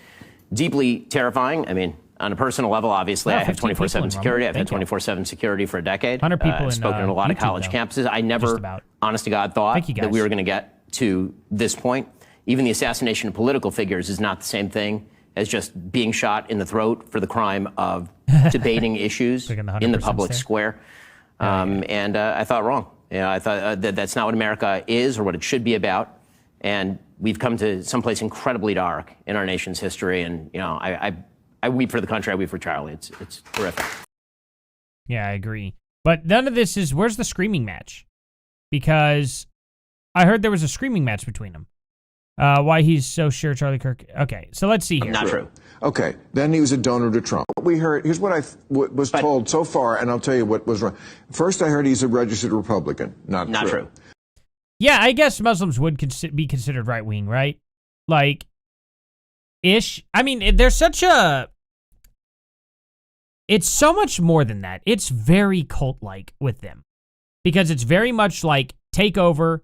deeply terrifying. I mean, on a personal level, obviously, I have 24/7 security. I've had 24/7 security for a decade.
100 people
I've spoken at a lot of college campuses. I never, honest to God, thought that we were going to get to this point. Even the assassination of political figures is not the same thing as just being shot in the throat for the crime of debating issues in the public square. And I thought wrong. You know, I thought that that's not what America is or what it should be about. And we've come to someplace incredibly dark in our nation's history. And, you know, I weep for the country. I weep for Charlie. It's horrific.
Yeah, I agree. But none of this is, where's the screaming match? Because I heard there was a screaming match between them. Why he's so sure Charlie Kirk. Okay, so let's see here.
Not true.
Okay, then he was a donor to Trump. What we heard, here's what I was told so far, and I'll tell you what was wrong. First, I heard he's a registered Republican. Not true.
Yeah, I guess Muslims would be considered right-wing, right? Like, ish. I mean, there's such a... It's so much more than that. It's very cult-like with them. Because it's very much like, take over,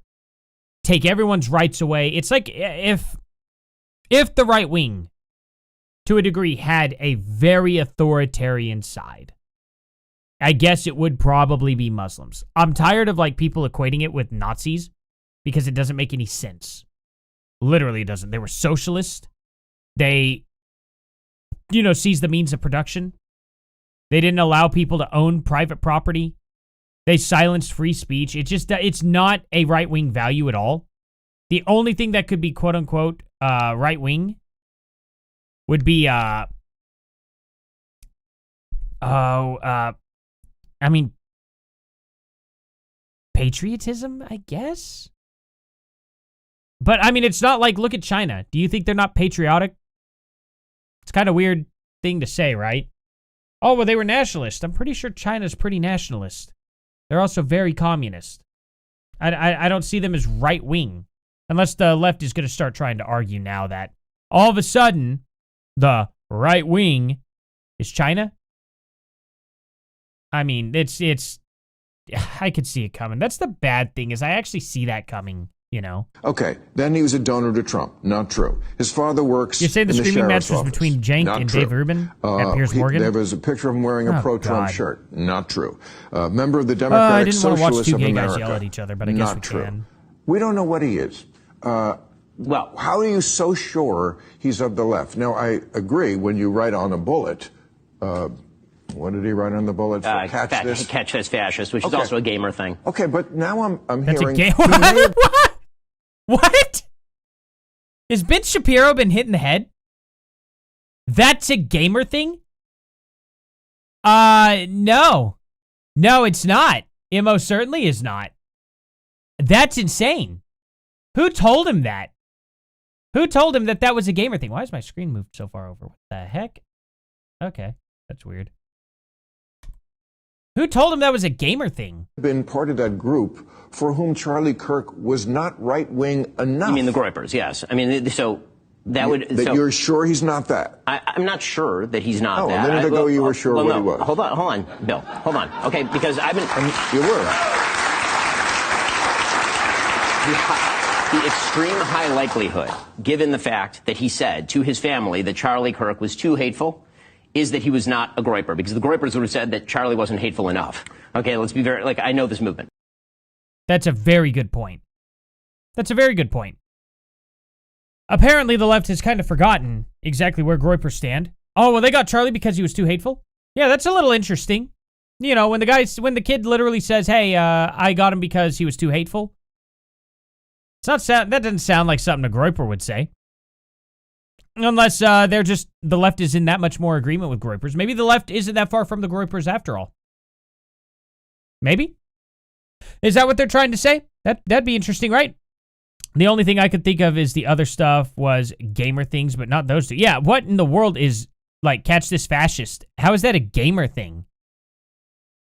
take everyone's rights away. It's like if the right wing, to a degree, had a very authoritarian side, I guess it would probably be Muslims. I'm tired of like people equating it with Nazis because it doesn't make any sense. Literally, it doesn't. They were socialist. They, seized the means of production. They didn't allow people to own private property. They silenced free speech. It's not a right-wing value at all. The only thing that could be quote-unquote right-wing would be, patriotism, I guess? But, I mean, it's not like, look at China. Do you think they're not patriotic? It's kind of weird thing to say, right? Oh, well, they were nationalist. I'm pretty sure China's pretty nationalist. They're also very communist. I don't see them as right-wing. Unless the left is going to start trying to argue now that all of a sudden the right wing is China. I mean, it's I could see it coming. That's the bad thing, is I actually see that coming,
Okay, then he was a donor to Trump. Not true. His father works
You're saying the
in
screaming match was
office.
between Jenk
Not
and
true.
Dave Rubin and Piers Morgan?
There was a picture of him wearing a pro-Trump
God.
shirt. Not true. Member of the
I
Democratic
didn't want to watch
Socialists
two
of
gay
America.
guys yell at each other, but I guess
Not
we
true.
can.
We don't know what he is.
Well,
how are you so sure he's of the left? Now, I agree when you write on a bullet, what did he write on the bullet? Catch this
fascist, which is also a gamer thing.
Okay, but now I'm
That's
hearing...
a gay... What? Has Ben Shapiro been hit in the head? That's a gamer thing? No. No, it's not. It most certainly is not. That's insane. Who told him that? Who told him that was a gamer thing? Why is my screen moved so far over? What the heck? Okay, that's weird. Who told him that was a gamer thing?
Been part of that group for whom Charlie Kirk was not right-wing enough.
You mean the Groypers? Yes. I mean, so
You're sure he's not that?
I'm not sure that he's not
that.
A
minute ago you were sure what he was.
Hold on, Bill. Hold on. Okay, because I've been...
You were.
The extreme high likelihood, given the fact that he said to his family that Charlie Kirk was too hateful, is that he was not a groyper, because the groypers would have said that Charlie wasn't hateful enough. Okay, let's be very... I know this movement.
That's a very good point. That's a very good point. Apparently, the left has kind of forgotten exactly where groypers stand. Oh, well, they got Charlie because he was too hateful? Yeah, that's a little interesting. You know, when the kid literally says, hey, I got him because he was too hateful. That doesn't sound like something a groyper would say. Unless the left is in that much more agreement with groypers. Maybe the left isn't that far from the groypers after all. Maybe? Is that what they're trying to say? That'd be interesting, right? The only thing I could think of is the other stuff was gamer things, but not those two. Yeah, what in the world is, catch this fascist? How is that a gamer thing?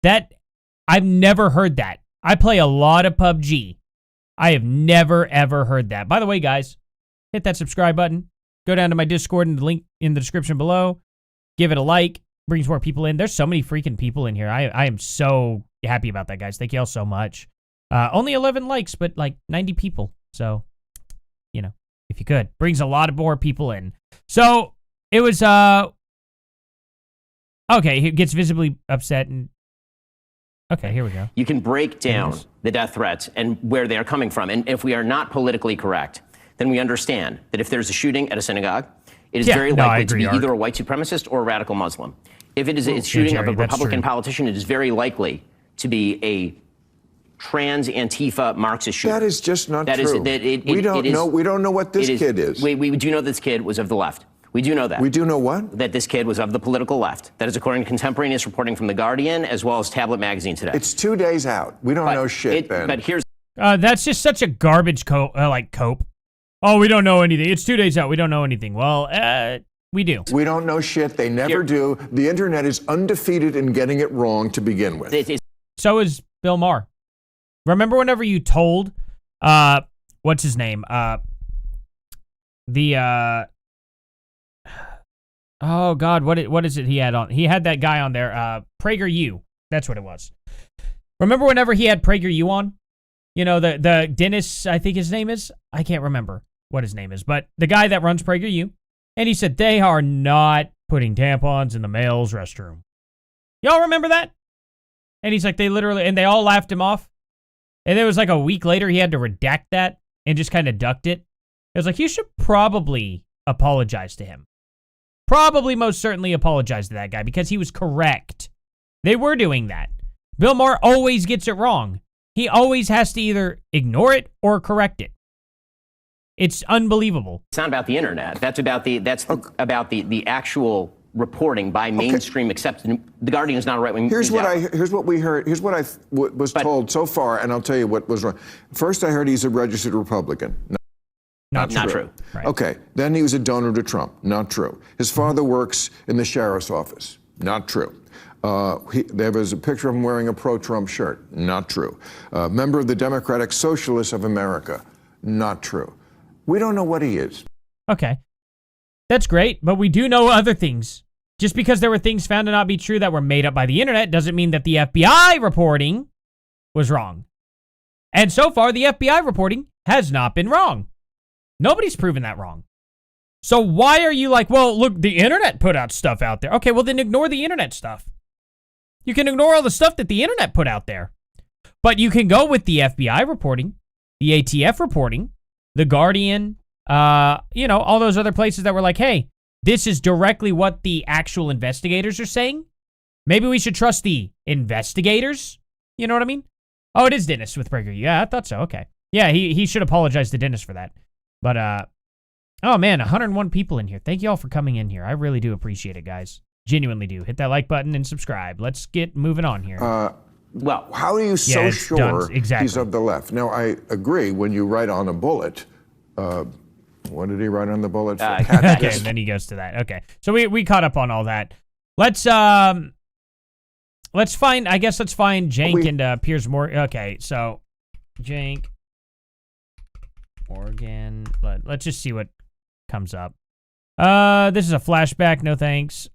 I've never heard that. I play a lot of PUBG. I have never, ever heard that. By the way, guys, hit that subscribe button. Go down to my Discord and the link in the description below. Give it a like. Brings more people in. There's so many freaking people in here. I am so happy about that, guys. Thank you all so much. Only 11 likes, but 90 people. So, if you could. Brings a lot of more people in. So, it was, okay, he gets visibly upset and... Okay, here we go.
You can break down the death threats and where they are coming from. And if we are not politically correct, then we understand that if there's a shooting at a synagogue, it is very likely to be either a white supremacist or a radical Muslim. If it is a shooting of a Republican politician, it is very likely to be a trans Antifa Marxist shooter.
That is just not true. We don't know what this kid is.
We do know this kid was of the left. We do know that.
We do know what?
That this kid was of the political left. That is according to contemporaneous reporting from The Guardian as well as Tablet Magazine today.
It's 2 days out. We don't know shit, Ben.
But here's...
that's just such a garbage cope. Oh, we don't know anything. It's 2 days out. We don't know anything. Well, we do.
We don't know shit. They never do. The internet is undefeated in getting it wrong to begin with.
So is Bill Maher. Remember whenever you told, what's his name? Oh God, what is it he had on? He had that guy on there, PragerU. That's what it was. Remember whenever he had PragerU on? You know, the Dennis, I think his name is? I can't remember what his name is, but the guy that runs PragerU. And he said, they are not putting tampons in the male's restroom. Y'all remember that? And he's like, and they all laughed him off. And it was a week later, he had to redact that and just kind of ducked it. It was like, you should probably apologize to him. Probably most certainly apologize to that guy because he was correct. They were doing that. Bill Maher always gets it wrong. He always has to either ignore it or correct it. It's unbelievable.
It's not about the internet. That's about the actual reporting by mainstream accepted. The Guardian is not a right-wing.
Here's what we heard. Here's what I was told so far, and I'll tell you what was wrong. First, I heard he's a registered Republican.
Not true.
Right.
Okay. Then he was a donor to Trump. Not true. His father works in the sheriff's office. Not true. There was a picture of him wearing a pro-Trump shirt. Not true. Member of the Democratic Socialists of America. Not true. We don't know what he is.
Okay. That's great, but we do know other things. Just because there were things found to not be true that were made up by the internet doesn't mean that the FBI reporting was wrong. And so far, the FBI reporting has not been wrong. Nobody's proven that wrong. So why are you like, well, look, the internet put out stuff out there. Okay, well then ignore the internet stuff. You can ignore all the stuff that the internet put out there. But you can go with the FBI reporting, the ATF reporting, the Guardian, all those other places that were like, hey, this is directly what the actual investigators are saying. Maybe we should trust the investigators. You know what I mean? Oh, it is Dennis with Prager. Yeah, I thought so. Okay. Yeah, he should apologize to Dennis for that. But, oh man, 101 people in here. Thank you all for coming in here. I really do appreciate it, guys. Genuinely do. Hit that like button and subscribe. Let's get moving on here.
Well, how are you so sure he's of the left? Now, I agree when you write on a bullet, what did he write on the bullet?
Okay, and then he goes to that. Okay, so we caught up on all that. Let's find Jenk and Piers Morgan. Okay, so Jenk Morgan. Let's just see what comes up. This is a flashback. No thanks.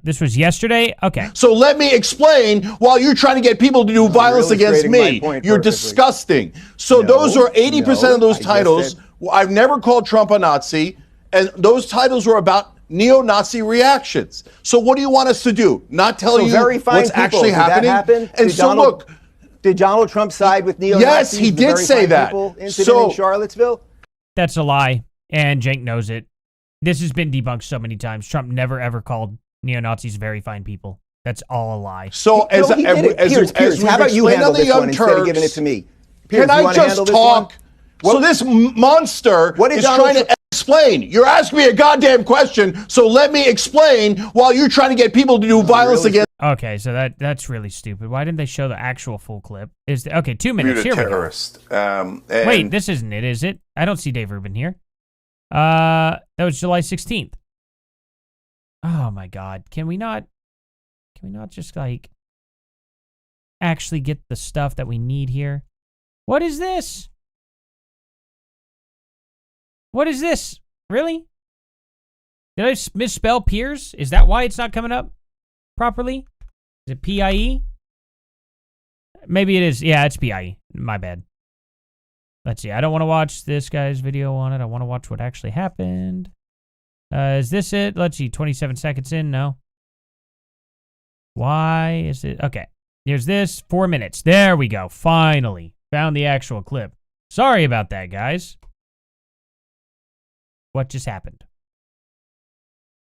This was yesterday. Okay.
So let me explain while you're trying to get people to do violence against me. You're disgusting. So those are 80% of those titles. I've never called Trump a Nazi, and those titles were about neo-Nazi reactions. So what do you want us to do? Not tell you what's actually happening? And so look,
did Donald Trump side with neo-Nazis?
Yes, he did say that.
Incident in Charlottesville?
That's a lie, and Jenk knows it. This has been debunked so many times. Trump never ever called neo-Nazis very fine people. That's all a lie.
So Piers, how about you handle this one instead of giving it to me? Piers,
can I just talk? So this monster is trying to explain. You're asking me a goddamn question, so let me explain while you're trying to get people to do violence against.
Okay, so that's really stupid. Why didn't they show the actual full clip? Okay, 2 minutes. Here
terrorist.
We go. Wait, this isn't it, is it? I don't see Dave Rubin here. That was July 16th. Oh my God. Can we not just like actually get the stuff that we need here? What is this? What is this? Really? Did I misspell Piers? Is that why it's not coming up properly? Is it PIE? Maybe it is. Yeah, it's PIE. My bad. Let's see. I don't want to watch this guy's video on it. I want to watch what actually happened. Is this it? Let's see. 27 seconds in. No. Why is it? Okay. Here's this. 4 minutes. There we go. Finally. Found the actual clip. Sorry about that, guys. What just happened?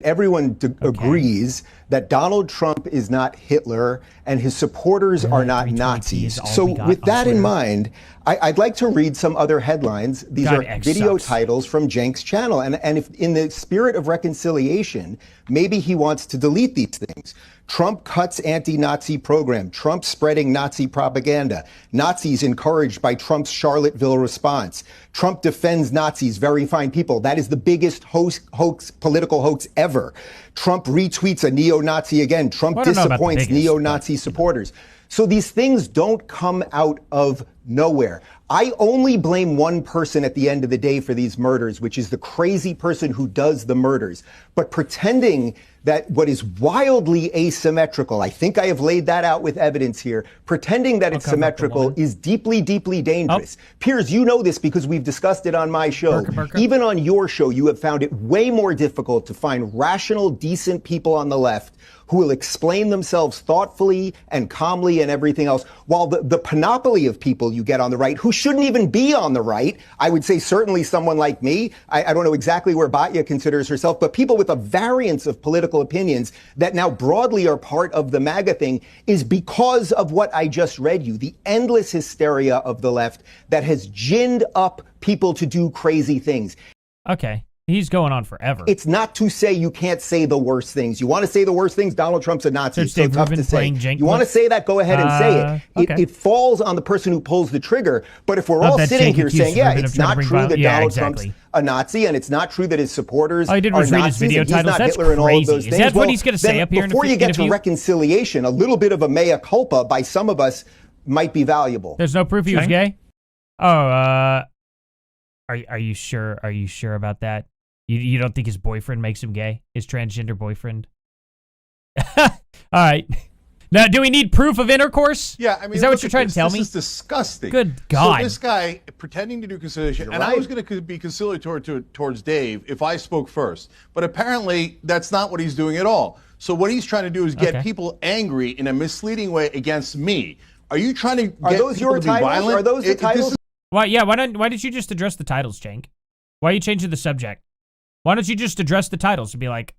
Everyone agrees that Donald Trump is not Hitler and his supporters are not Nazis. So with that in mind, I'd like to read some other headlines. These are video titles from Jenk's channel. And if in the spirit of reconciliation, maybe he wants to delete these things. Trump cuts anti-Nazi program. Trump spreading Nazi propaganda. Nazis encouraged by Trump's Charlottesville response. Trump defends Nazis, very fine people. That is the biggest political hoax ever. Trump retweets a neo-Nazi again. Trump disappoints neo-Nazi supporters. So these things don't come out of nowhere. I only blame one person at the end of the day for these murders, which is the crazy person who does the murders. But pretending that what is wildly asymmetrical, I think I have laid that out with evidence here, pretending that it's symmetrical is deeply, deeply dangerous. Piers, you know this because we've discussed it on my show. Even on your show, you have found it way more difficult to find rational, decent people on the left who will explain themselves thoughtfully and calmly and everything else, while the panoply of people you get on the right who shouldn't even be on the right, I would say certainly someone like me, I don't know exactly where Batya considers herself, but people with a variance of political opinions that now broadly are part of the MAGA thing is because of what I just read you, the endless hysteria of the left that has ginned up people to do crazy things.
Okay. He's going on forever.
It's not to say you can't say the worst things. You want to say the worst things? Donald Trump's a Nazi. It's so tough to say. You want to say that? Go ahead and say it.
Okay.
It falls on the person who pulls the trigger. But if we're all sitting here saying, yeah, it's not true that Donald Trump's a Nazi, and it's not true that his supporters are Nazis, and he's not Hitler and all of those things.
Is that what he's going to say up here?
Before you get to reconciliation, a little bit of a mea culpa by some of us might be valuable.
There's no proof he was gay? Oh, are you sure? Are you sure about that? You don't think his boyfriend makes him gay? His transgender boyfriend? All right. Now, do we need proof of intercourse?
Yeah, I mean,
is that what you're trying to tell me?
This is disgusting.
Good God.
So this guy pretending to do conciliation, and I was going to be conciliatory towards Dave if I spoke first, but apparently that's not what he's doing at all. So what he's trying to do is get people angry in a misleading way against me. Are you trying to get
those
people
your
to be
titles?
violent?
Are those the titles?
Why did you just address the titles, Jenk? Why are you changing the subject? Why don't you just address the titles and be like,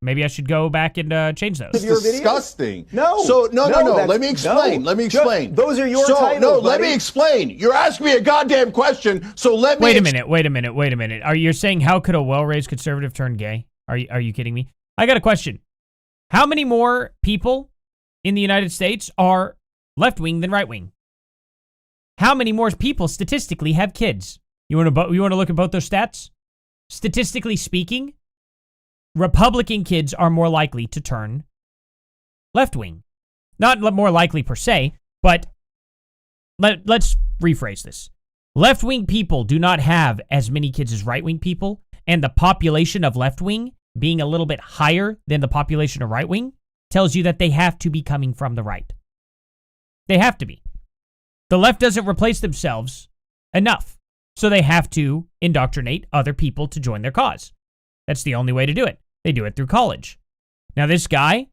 maybe I should go back and change those.
It's disgusting.
No.
So no. Let me explain. Let me explain.
Those are your titles.
No, let me explain. You're asking me a goddamn question. So let me.
Wait a minute. Are you saying how could a well-raised conservative turn gay? Are you kidding me? I got a question. How many more people in the United States are left-wing than right-wing? How many more people statistically have kids? You want to look at both those stats? Statistically speaking, Republican kids are more likely to turn left-wing. Not more likely per se, but let's rephrase this. Left-wing people do not have as many kids as right-wing people, and the population of left-wing being a little bit higher than the population of right-wing tells you that they have to be coming from the right. They have to be. The left doesn't replace themselves enough, so they have to indoctrinate other people to join their cause. That's the only way to do it. They do it through college. Now, this guy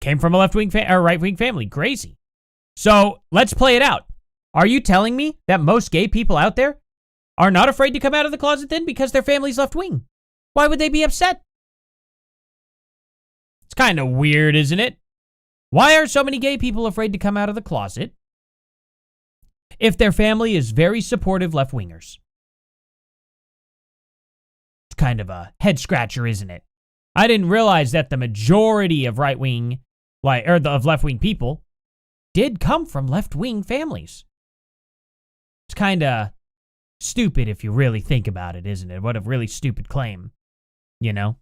came from a left-wing or right-wing family. Crazy. So let's play it out. Are you telling me that most gay people out there are not afraid to come out of the closet then because their family's left-wing? Why would they be upset? It's kind of weird, isn't it? Why are so many gay people afraid to come out of the closet if their family is very supportive left-wingers? It's kind of a head-scratcher, isn't it? I didn't realize that the majority of right-wing, of left-wing people did come from left-wing families. It's kind of stupid if you really think about it, isn't it? What a really stupid claim, you know?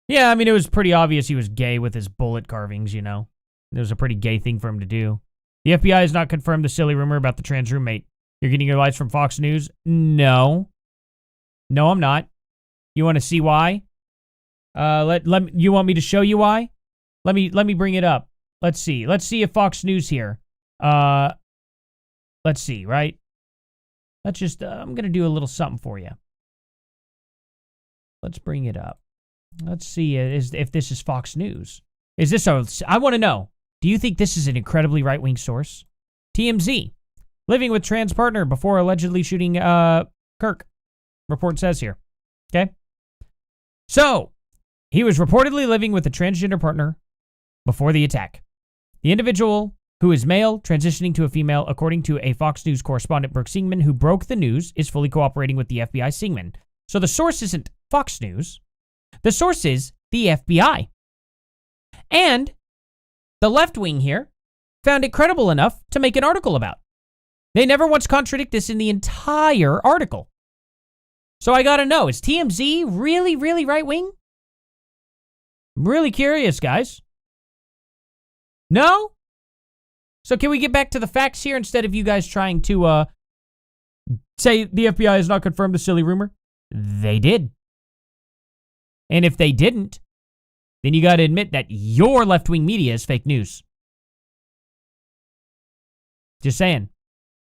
Yeah, I mean, it was pretty obvious he was gay with his bullet carvings, you know? It was a pretty gay thing for him to do. The FBI has not confirmed the silly rumor about the trans roommate. You're getting your lights from Fox News? No. No, I'm not. You want to see why? You want me to show you why? Let me bring it up. Let's see. Let's see if Fox News here. Let's see, right? Let's just, I'm going to do a little something for you. Let's bring it up. Let's see if this is Fox News. Is this I want to know, do you think this is an incredibly right-wing source? TMZ, living with trans partner before allegedly shooting Kirk, report says here. Okay? So, he was reportedly living with a transgender partner before the attack. The individual, who is male, transitioning to a female, according to a Fox News correspondent, Brooke Singman, who broke the news, is fully cooperating with the FBI. Singman. So the source isn't Fox News. The source is the FBI. And the left wing here found it credible enough to make an article about. They never once contradict this in the entire article. So I gotta know, is TMZ really, really right wing? I'm really curious, guys. No? So can we get back to the facts here instead of you guys trying to say the FBI has not confirmed the silly rumor? They did. And if they didn't, then you got to admit that your left-wing media is fake news. Just saying.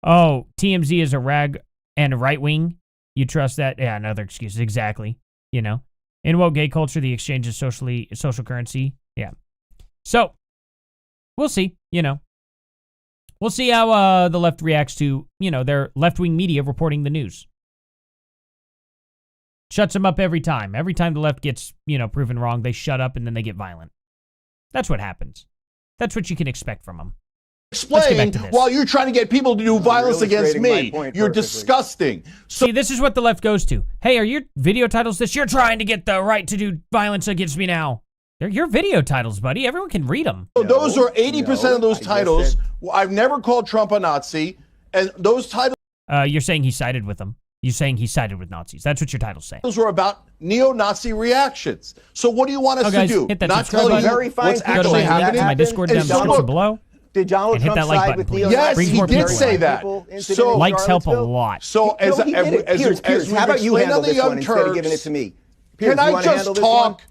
Oh, TMZ is a rag and a right-wing. You trust that? Yeah, another excuse. Exactly. You know, in woke gay culture, the exchange is social currency. Yeah. So we'll see. You know, we'll see how the left reacts to, you know, their left-wing media reporting the news. Shuts them up every time. Every time the left gets, you know, proven wrong, they shut up and then they get violent. That's what happens. That's what you can expect from them.
Explain while you're trying to get people to do violence against me. You're disgusting.
So, see, this is what the left goes to. Hey, are your video titles this? You're trying to get the right to do violence against me now. They're your video titles, buddy. Everyone can read them.
So those are 80% of those titles. I've never called Trump a Nazi. And those titles...
You're saying he sided with them. You're saying he sided with Nazis. That's what your titles say.
Those were about neo-Nazi reactions. So what do you want us to do?
Hit that
Not tell you what's actually happening?
To my Discord down description below.
Did Donald Trump
hit that like button, please.
Yes, he did say that.
So likes help a lot.
So as we've
how about you handle this one instead of giving it to me?
Can I just talk?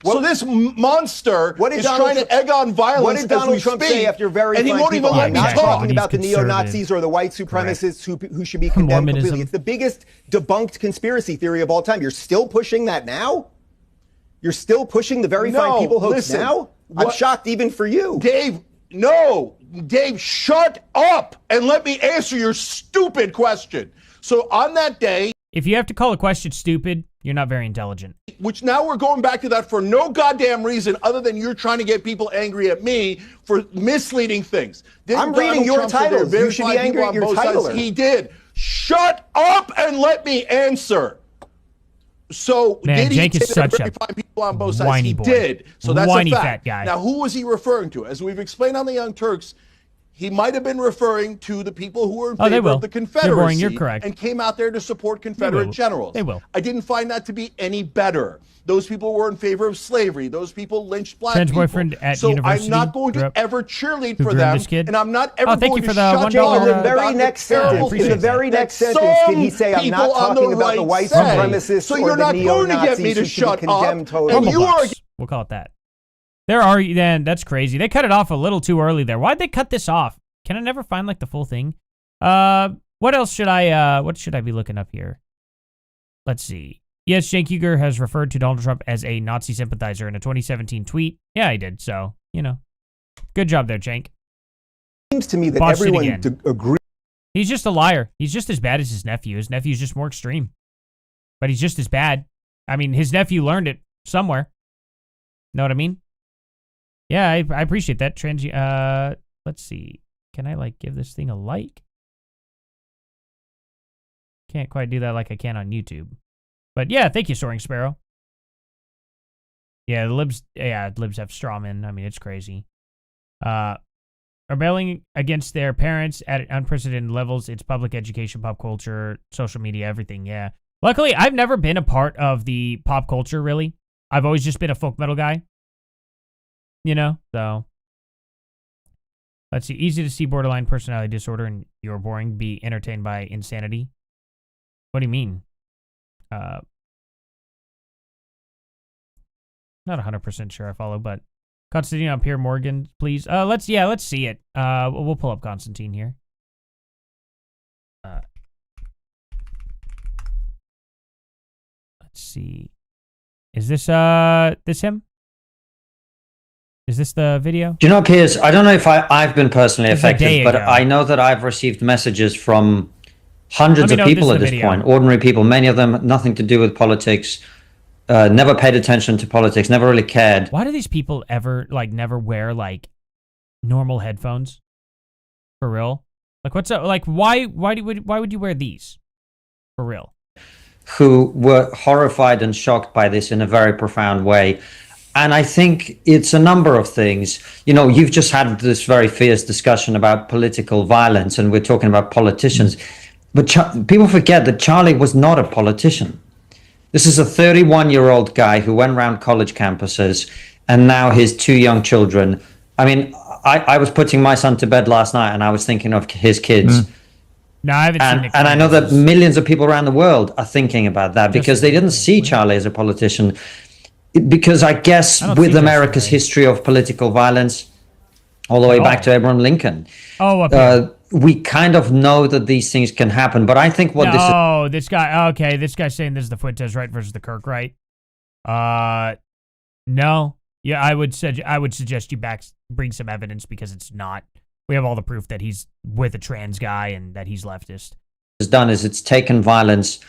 So this monster is trying to egg on violence.
What did Donald Trump say after very
and he won't even let me
not
talk.
Talking about the neo-Nazis or the white supremacists who should be condemned completely. It's the biggest debunked conspiracy theory of all time. You're still pushing that now? You're still pushing the very fine people hoax now? I'm shocked even for you.
Dave, shut up and let me answer your stupid question. So on that day...
If you have to call a question stupid, you're not very intelligent.
Which now we're going back to that for no goddamn reason other than you're trying to get people angry at me for misleading things.
I'm reading your titles. You should be angry at your titler.
He did. Shut up and let me answer. So
man,
did
Jenk
he
is such
very fine people on both sides?
Whiny
He
boy.
did. So that's
whiny
a fact.
Fat guy.
Now, who was he referring to? As we've explained on the Young Turks, he might have been referring to the people who were in favor of the Confederacy.
They're boring. You're correct.
And came out there to support Confederate generals.
They will.
I didn't find that to be any better. Those people were in favor of slavery. Those people lynched black
Trans
people.
boyfriend at
so
university.
I'm not going to ever cheerlead for them, and I'm not ever going to shut
In the
up
very
about
next
the terrible
sentence, in the
things
very
that
next sentence, did he say, "I'm not
some
talking
people on
about the
right
white
say."
supremacists
So
or
you're
the
not going to get me
neo-Nazis
to
who
shut
should be condemned
up.
totally."
And you are.
We'll call it that. There are, then that's crazy. They cut it off a little too early there. Why'd they cut this off? Can I never find like the full thing? What else should I be looking up here? Let's see. Yes, Jenk Uygur has referred to Donald Trump as a Nazi sympathizer in a 2017 tweet. Yeah, he did. So, good job there, Jenk.
Seems to me that
Botched it
everyone
again.
agrees.
He's just a liar. He's just as bad as his nephew. His nephew's just more extreme. But he's just as bad. I mean, his nephew learned it somewhere. Know what I mean? Yeah, I appreciate that. Let's see. Can I, give this thing a like? Can't quite do that like I can on YouTube. But yeah, thank you, Soaring Sparrow. Yeah, the libs have straw men. I mean, it's crazy. Rebelling against their parents at unprecedented levels. It's public education, pop culture, social media, everything, yeah. Luckily, I've never been a part of the pop culture, really. I've always just been a folk metal guy. So. Let's see. Easy to see borderline personality disorder and you're boring. Be entertained by insanity. What do you mean? Not 100% sure I follow, but Konstantin up here, Morgan, please. Let's see it. We'll pull up Konstantin here. Let's see. Is this him? Is this the video?
Do you know, Piers, I don't know if I've been personally affected, but
ago.
I know that I've received messages from hundreds of people at this point, ordinary people, many of them nothing to do with politics, never paid attention to politics, never really cared.
Why do these people ever, never wear, normal headphones? For real? What's up? Why would you wear these? For real?
Who were horrified and shocked by this in a very profound way. And I think it's a number of things. You've just had this very fierce discussion about political violence, and we're talking about politicians. But people forget that Charlie was not a politician. This is a 31-year-old guy who went around college campuses, and now his two young children. I mean, I was putting my son to bed last night, and I was thinking of his kids.
No, I haven't seen it.
And I know that millions of people around the world are thinking about that because they didn't see Charlie as a politician. Because I guess with America's history of political violence, all the way back to Abraham Lincoln, we kind of know that these things can happen. But I think what
this guy's saying this is the Fuentes right versus the Kirk right. No, yeah, I would suggest you bring some evidence because it's not. We have all the proof that he's with a trans guy and that he's leftist.
It's done is it's taken violence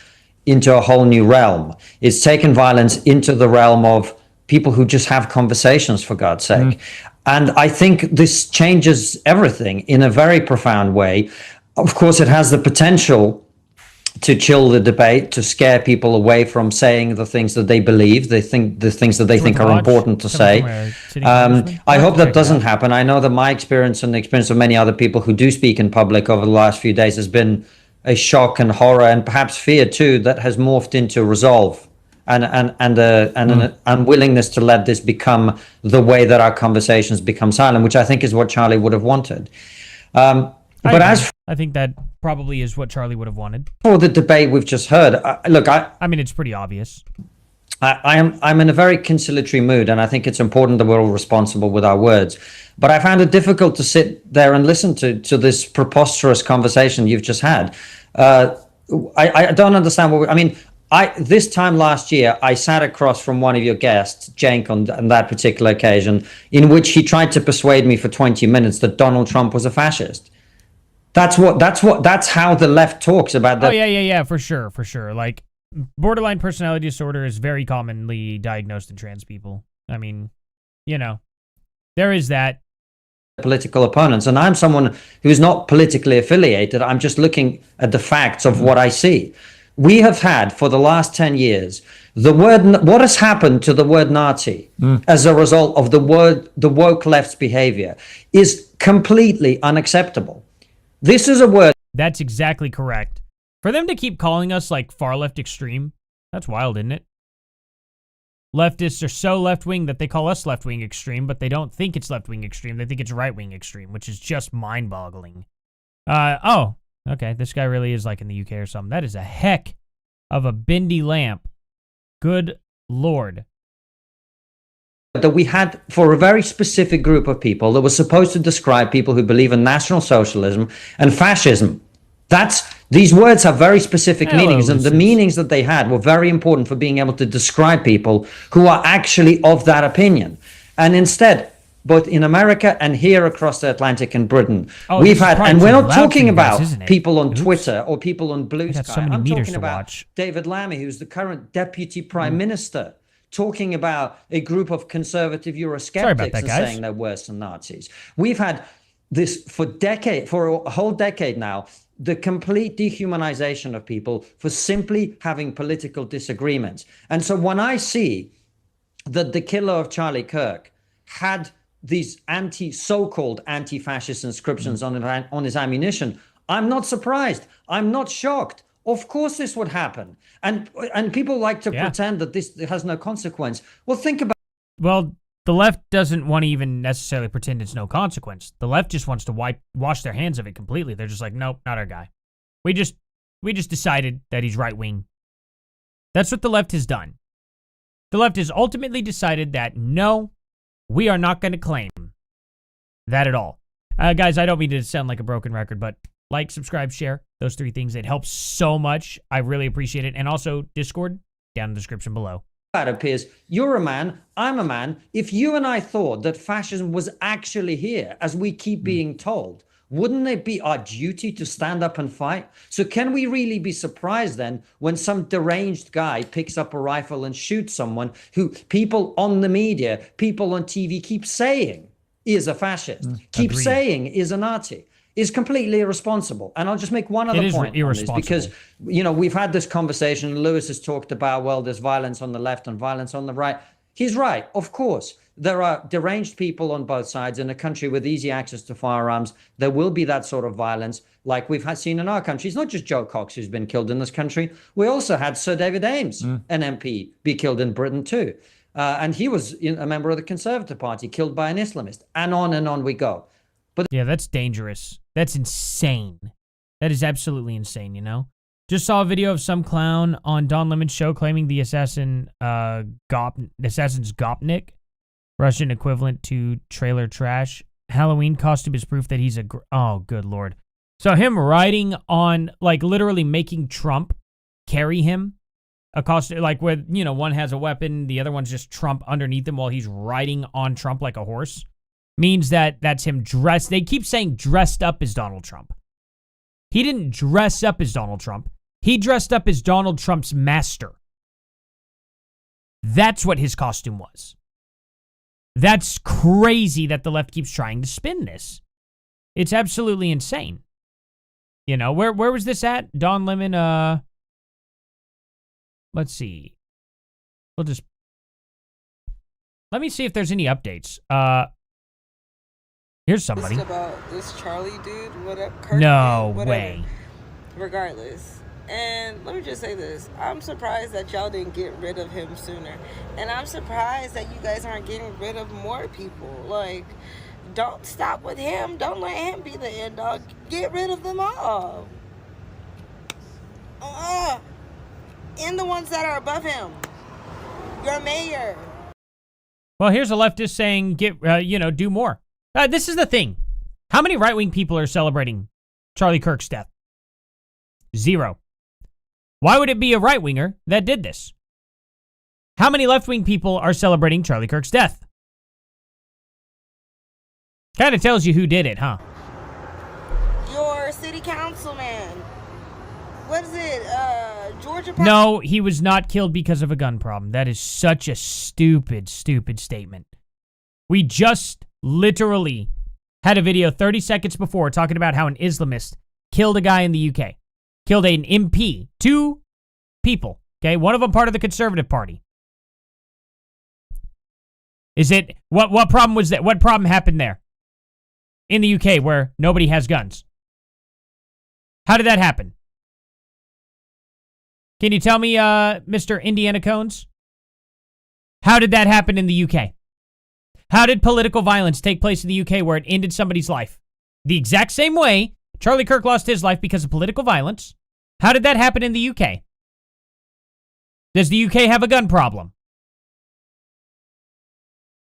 into a whole new realm. It's taken violence into the realm of people who just have conversations, for God's sake. And I think this changes everything in a very profound way. Of course, it has the potential to chill the debate, to scare people away from saying the things that they believe, the things that they think are important to say. I hope that doesn't happen. I know that my experience and the experience of many other people who do speak in public over the last few days has been a shock and horror and perhaps fear too that has morphed into resolve and an unwillingness to let this become the way that our conversations become silent, which I think is what Charlie would have wanted. I think
that probably is what Charlie would have wanted.
For the debate we've just heard,
I mean, it's pretty obvious.
I'm in a very conciliatory mood, and I think it's important that we're all responsible with our words. But I found it difficult to sit there and listen to this preposterous conversation you've just had. I don't understand this time last year, I sat across from one of your guests, Jenk, on that particular occasion, in which he tried to persuade me for 20 minutes that Donald Trump was a fascist. That's how the left talks about that.
Oh yeah, for sure. Borderline personality disorder is very commonly diagnosed in trans people. I mean, there is that.
Political opponents, and I'm someone who's not politically affiliated. I'm just looking at the facts of what I see. We have had for the last 10 years what has happened to the word Nazi as a result of the woke left's behavior is completely unacceptable. This is a word.
That's exactly correct. For them to keep calling us far left extreme, that's wild, isn't it? leftists are so left-wing that they call us left-wing extreme, but they don't think it's left-wing extreme. They think it's right-wing extreme, which is just mind-boggling. Oh, okay. This guy really is like in the UK or something. That is a heck of a bendy lamp. Good Lord.
That we had for a very specific group of people that was supposed to describe people who believe in National Socialism and fascism. These words have very specific meanings, and the meanings that they had were very important for being able to describe people who are actually of that opinion. And instead, both in America and here across the Atlantic in Britain, we've had, and we're not talking about people on Twitter or people on Blue Sky. I'm talking about David Lammy, who's the current Deputy Prime Minister, talking about a group of conservative Eurosceptics and saying they're worse than Nazis. We've had this for a whole decade now, the complete dehumanization of people for simply having political disagreements. And so when I see that the killer of Charlie Kirk had these so-called anti-fascist inscriptions on his ammunition, I'm not surprised. I'm not shocked. Of course this would happen. And people like to pretend that this has no consequence. Well, think about...
Well, the left doesn't want to even necessarily pretend it's no consequence. The left just wants to wash their hands of it completely. They're just like, nope, not our guy. We just decided that he's right-wing. That's what the left has done. The left has ultimately decided that, no, we are not going to claim that at all. Guys, I don't mean to sound like a broken record, but like, subscribe, share, those 3 things. It helps so much. I really appreciate it. And also, Discord, down in the description below.
That appears, you're a man, I'm a man. If you and I thought that fascism was actually here, as we keep being told, wouldn't it be our duty to stand up and fight? So can we really be surprised then when some deranged guy picks up a rifle and shoots someone who people on the media, people on TV keep saying is a fascist, keep saying is a Nazi? Is completely irresponsible. And I'll just make one other point on this, because, you know, we've had this conversation. Lewis has talked about, well, there's violence on the left and violence on the right. He's right. Of course, there are deranged people on both sides. In a country with easy access to firearms, there will be that sort of violence like we've seen in our country. It's not just Joe Cox who's been killed in this country. We also had Sir David Ames, an MP, be killed in Britain too. And he was a member of the Conservative Party, killed by an Islamist. And on we go. But
yeah, that's dangerous. That's insane. That is absolutely insane, you know? Just saw a video of some clown on Don Lemon's show claiming the assassin's Gopnik, Russian equivalent to trailer trash. Halloween costume is proof that he's oh, good Lord. So him riding on, like, literally making Trump carry him, a costume, like, where, you know, one has a weapon, the other one's just Trump underneath him while he's riding on Trump like a horse, means that that's him dressed. They keep saying dressed up as Donald Trump. He didn't dress up as Donald Trump. He dressed up as Donald Trump's master. That's what his costume was. That's crazy that the left keeps trying to spin this. It's absolutely insane. You know, where was this at? Don Lemon, let's see. Let me see if there's any updates. Here's somebody.
About this Charlie dude, whatever. Kirk
no
dude, whatever.
Way.
Regardless. And let me just say this. I'm surprised that y'all didn't get rid of him sooner. And I'm surprised that you guys aren't getting rid of more people. Like, don't stop with him. Don't let him be the end dog. Get rid of them all. And the ones that are above him. Your mayor.
Well, here's a leftist saying, do more. This is the thing. How many right-wing people are celebrating Charlie Kirk's death? 0. Why would it be a right-winger that did this? How many left-wing people are celebrating Charlie Kirk's death? Kind of tells you who did it, huh?
Your city councilman. What is it? Georgia?
No, he was not killed because of a gun problem. That is such a stupid, stupid statement. We just literally had a video 30 seconds before talking about how an Islamist killed a guy in the UK. Killed an MP. 2 people. Okay, one of them part of the Conservative Party. Is it... What problem was that? What problem happened there? In the UK where nobody has guns. How did that happen? Can you tell me, Mr. Indiana Cones? How did that happen in the UK? How did political violence take place in the UK where it ended somebody's life? The exact same way Charlie Kirk lost his life because of political violence. How did that happen in the UK? Does the UK have a gun problem?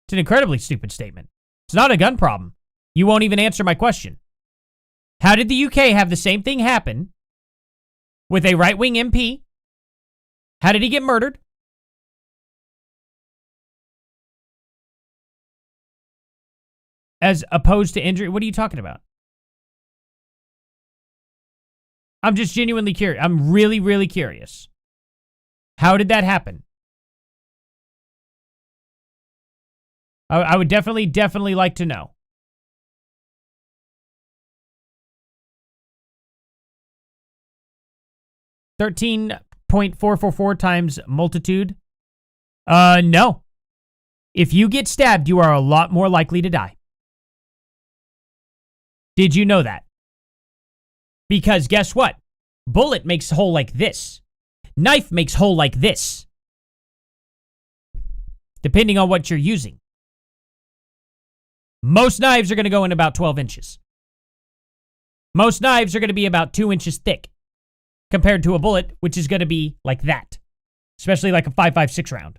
It's an incredibly stupid statement. It's not a gun problem. You won't even answer my question. How did the UK have the same thing happen with a right-wing MP? How did he get murdered? As opposed to injury? What are you talking about? I'm just genuinely curious. I'm really, really curious. How did that happen? I would definitely like to know. .444 times multitude. No. If you get stabbed, you are a lot more likely to die. Did you know that? Because guess what? Bullet makes hole like this. Knife makes hole like this. Depending on what you're using. Most knives are going to go in about 12 inches. Most knives are going to be about 2 inches thick. Compared to a bullet, which is going to be like that. Especially like a 5.56 round.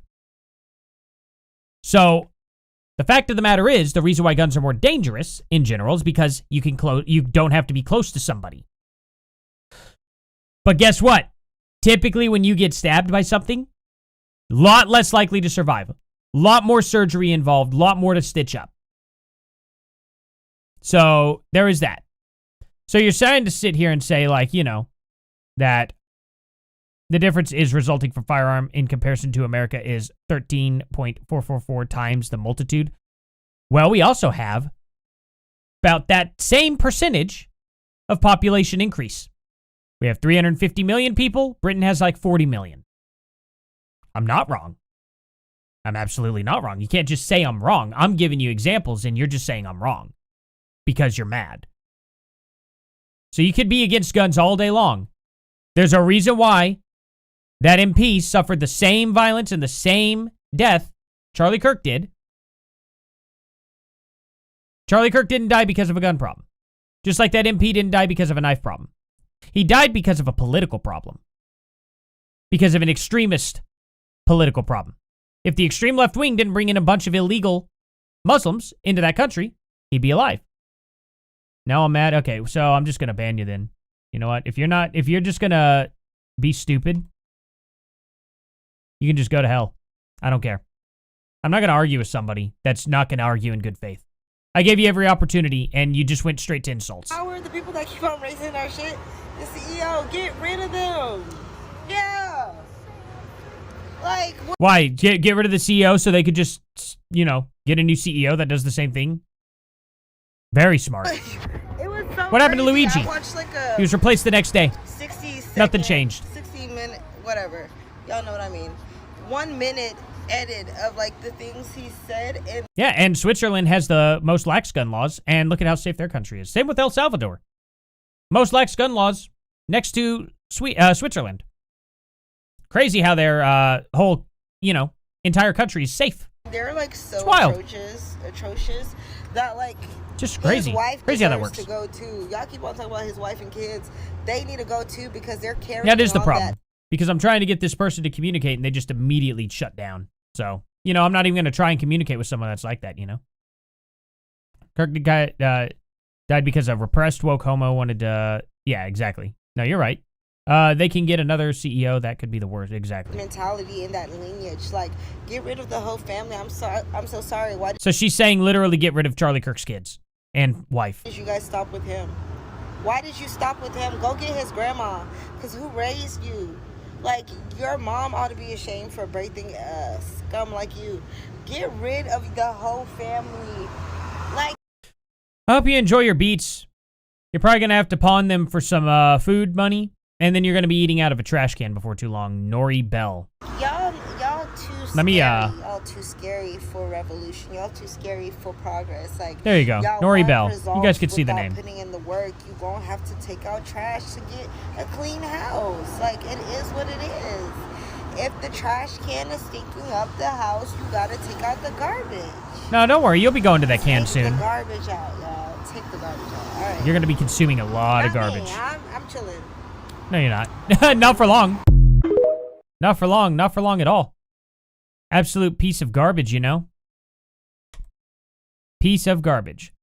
So, the fact of the matter is, the reason why guns are more dangerous in general is because you don't have to be close to somebody. But guess what? Typically when you get stabbed by something, a lot less likely to survive. A lot more surgery involved, a lot more to stitch up. So, there is that. So you're trying to sit here and say, like, you know, that the difference is resulting from firearm in comparison to America is 13.444 times the multitude. Well, we also have about that same percentage of population increase. We have 350 million people. Britain has like 40 million. I'm not wrong. I'm absolutely not wrong. You can't just say I'm wrong. I'm giving you examples and you're just saying I'm wrong because you're mad. So you could be against guns all day long. There's a reason why that MP suffered the same violence and the same death Charlie Kirk did. Charlie Kirk didn't die because of a gun problem. Just like that MP didn't die because of a knife problem. He died because of a political problem. Because of an extremist political problem. If the extreme left wing didn't bring in a bunch of illegal Muslims into that country, he'd be alive. Now I'm mad. Okay, so I'm just going to ban you then. You know what? If you're just going to be stupid, you can just go to hell. I don't care. I'm not going to argue with somebody that's not going to argue in good faith. I gave you every opportunity, and you just went straight to insults.
How are the people that keep on raising our shit? The CEO, get rid of them. Yeah. Like, what?
Why? Get rid of the CEO so they could just, you know, get a new CEO that does the same thing? Very smart.
It was so
what happened to Luigi?
I watched like a
He was replaced the next day.
60 second,
Nothing changed.
60 minute, whatever. Y'all know what I mean. 1 minute edit of like the things he said. And
yeah, and Switzerland has the most lax gun laws, and look at how safe their country is. Same with El Salvador. Most lax gun laws next to Switzerland. Crazy how their whole, you know, entire country is safe.
They're like so atrocious that like
just crazy.
His wife
crazy how that works.
To go too. Y'all keep on talking about his wife and kids. They need to go too because they're carrying.
That is the problem.
That.
Because I'm trying to get this person to communicate and they just immediately shut down. So, you know, I'm not even going to try and communicate with someone that's like that, you know? Kirk died because a repressed woke homo wanted to... Yeah, exactly. No, you're right. They can get another CEO. That could be the worst. Exactly.
Mentality in that lineage. Like, get rid of the whole family. I'm so sorry. Why
so she's saying literally get rid of Charlie Kirk's kids and wife.
Did you guys stop with him? Why did you stop with him? Go get his grandma. Because who raised you? Like, your mom ought to be ashamed for birthing scum like you. Get rid of the whole family. Like,
I hope you enjoy your beats. You're probably going to have to pawn them for some food money. And then you're going to be eating out of a trash can before too long. Nori Bell.
Y'all too scary. Y'all too scary for revolution. Y'all too scary for progress. Like,
there you go. Nori Bell. You guys could see the name.
Putting in the work, you gonna have to take out trash to get a clean house. Like, it is what it is. if the trash can is stinking up the house, you gotta take out the garbage.
No, don't worry. You'll be going to that can
Take
soon.
the garbage out, y'all. Take the garbage out. All right.
You're going to be consuming a lot of
Not me.
garbage.
I'm chilling.
No, you're not. Not for long. Not for long. Not for long at all. Absolute piece of garbage, you know? Piece of garbage.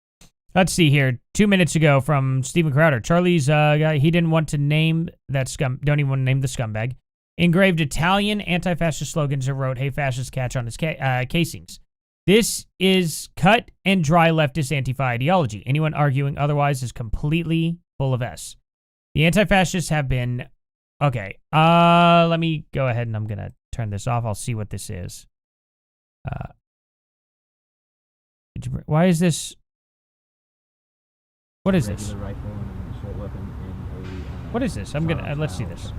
Let's see here. 2 minutes ago from Steven Crowder. Charlie's guy, he didn't want to name that scum. Don't even want to name the scumbag. Engraved Italian anti-fascist slogans and wrote, "Hey, fascist," catch on his casings. This is cut and dry leftist Antifa ideology. Anyone arguing otherwise is completely full of S. The anti-fascists have been... Okay, let me go ahead and I'm going to turn this off. I'll see what this is. Why is this... What is this? What is this? I'm going to... let's see this.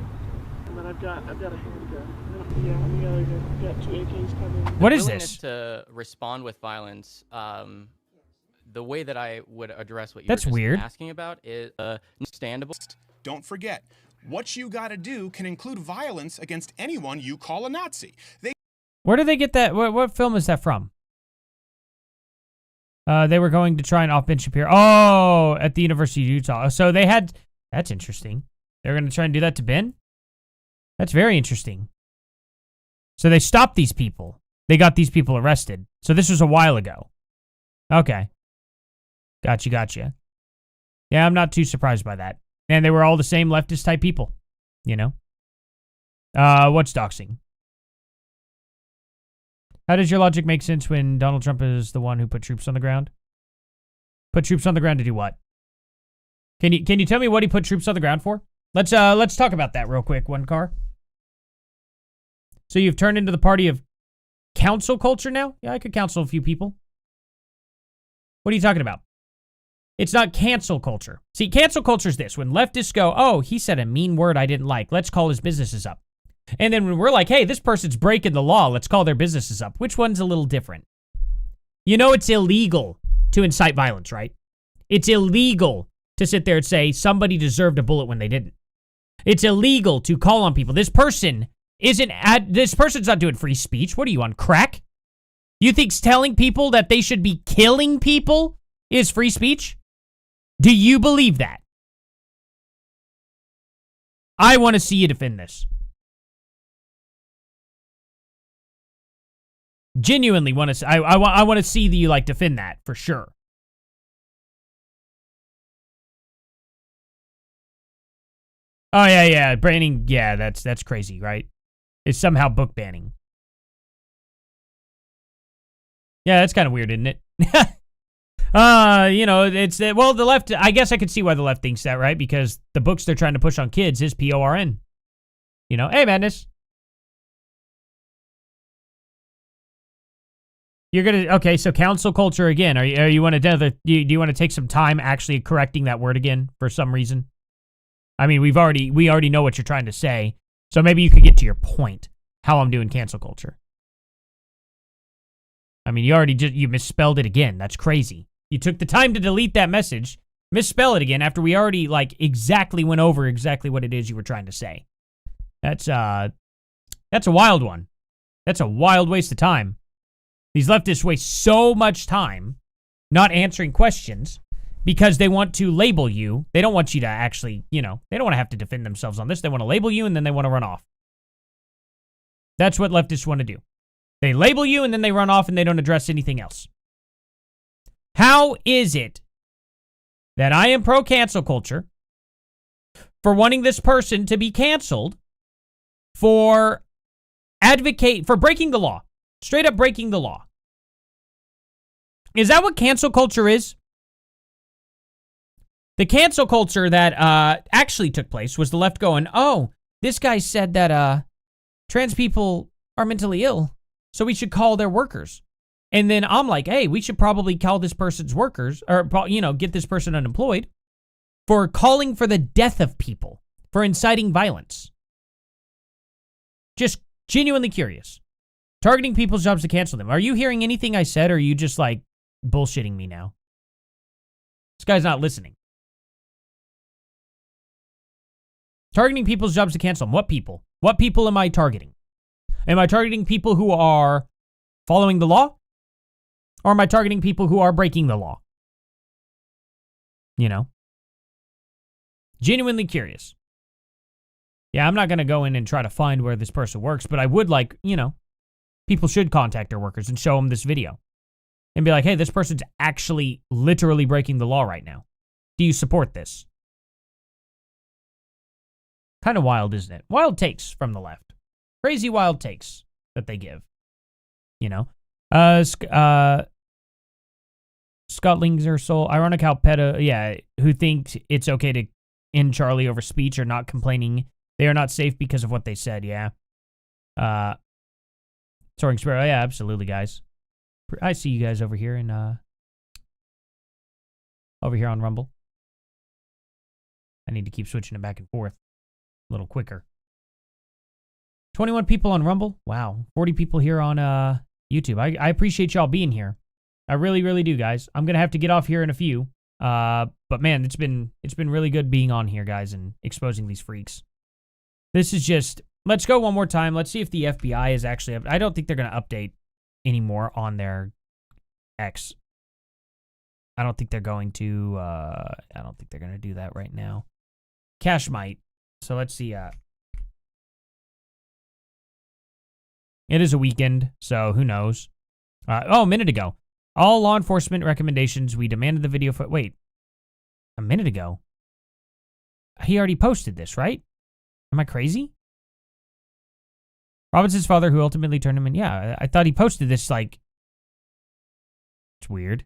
And then I've got a handgun. Yeah, on the other hand, I've got 2 AKs coming.
What is this?
To respond with violence, the way that I would address what
That's
you're
weird.
asking about is understandable.
Don't forget, what you gotta do can include violence against anyone you call a Nazi.
Where did they get that? What film is that from? They were going to try and off-bench Shapiro. Oh, at the University of Utah. So they had... That's interesting. They're going to try and do that to Ben? That's very interesting. So they stopped these people. They got these people arrested. So this was a while ago. Okay. Gotcha. Yeah, I'm not too surprised by that. And they were all the same leftist type people, you know? What's doxing? How does your logic make sense when Donald Trump is the one who put troops on the ground? Put troops on the ground to do what? Can you tell me what he put troops on the ground for? Let's talk about that real quick, one car. So you've turned into the party of council culture now? Yeah, I could counsel a few people. What are you talking about? It's not cancel culture. See, cancel culture is this. When leftists go, oh, he said a mean word I didn't like. Let's call his businesses up. And then when we're like, hey, this person's breaking the law. Let's call their businesses up. Which one's a little different? You know it's illegal to incite violence, right? It's illegal to sit there and say somebody deserved a bullet when they didn't. It's illegal to call on people. This person's not doing free speech. What are you, on crack? You think telling people that they should be killing people is free speech? Do you believe that? I want to see you defend this. Genuinely want to. I want to see that you defend that for sure. Oh yeah, banning. Yeah, that's crazy, right? It's somehow book banning. Yeah, that's kind of weird, isn't it? It's the left. I guess I could see why the left thinks that, right? Because the books they're trying to push on kids is PORN. Hey, madness. You're gonna so council culture again. Are you want to do you want to take some time actually correcting that word again for some reason? I mean, we already know what you're trying to say, so maybe you could get to your point. How I'm doing cancel culture. I mean, you misspelled it again. That's crazy. You took the time to delete that message, misspell it again after we already exactly went over exactly what it is you were trying to say. That's a wild one. That's a wild waste of time. These leftists waste so much time not answering questions because they want to label you. They don't want you to actually, they don't want to have to defend themselves on this. They want to label you and then they want to run off. That's what leftists want to do. They label you and then they run off and they don't address anything else. How is it that I am pro-cancel culture for wanting this person to be canceled for breaking the law? Straight up breaking the law. Is that what cancel culture is? The cancel culture that actually took place was the left going, oh, this guy said that trans people are mentally ill, so we should call their workers. And then I'm like, hey, we should probably call this person's workers, or, get this person unemployed for calling for the death of people, for inciting violence. Just genuinely curious. Targeting people's jobs to cancel them. Are you hearing anything I said, or are you just bullshitting me now? This guy's not listening. Targeting people's jobs to cancel them. What people? What people am I targeting? Am I targeting people who are following the law? Or am I targeting people who are breaking the law? You know? Genuinely curious. Yeah, I'm not going to go in and try to find where this person works, but I would like, you know, people should contact their workers and show them this video. And be like, hey, this person's actually literally breaking the law right now. Do you support this? Kind of wild, isn't it? Wild takes from the left. Crazy wild takes that they give. You know? Scottlings are soul. Ironic how who think it's okay to end Charlie over speech or not complaining. They are not safe because of what they said, yeah. Soaring Sparrow, yeah, absolutely, guys. I see you guys over here in over here on Rumble. I need to keep switching it back and forth a little quicker. 21 people on Rumble. Wow. 40 people here on YouTube. I appreciate y'all being here. I really, really do, guys. I'm gonna have to get off here in a few. But man, it's been really good being on here, guys, and exposing these freaks. This is just, let's go one more time. Let's see if the FBI is actually, I don't think they're gonna update anymore on their X. I don't think they're going to do that right now. Cash might. So let's see. It is a weekend, so who knows? A minute ago. All law enforcement recommendations. We demanded the video for... Wait. A minute ago? He already posted this, right? Am I crazy? Robinson's father, who ultimately turned him in. Yeah, I thought he posted this, like... It's weird.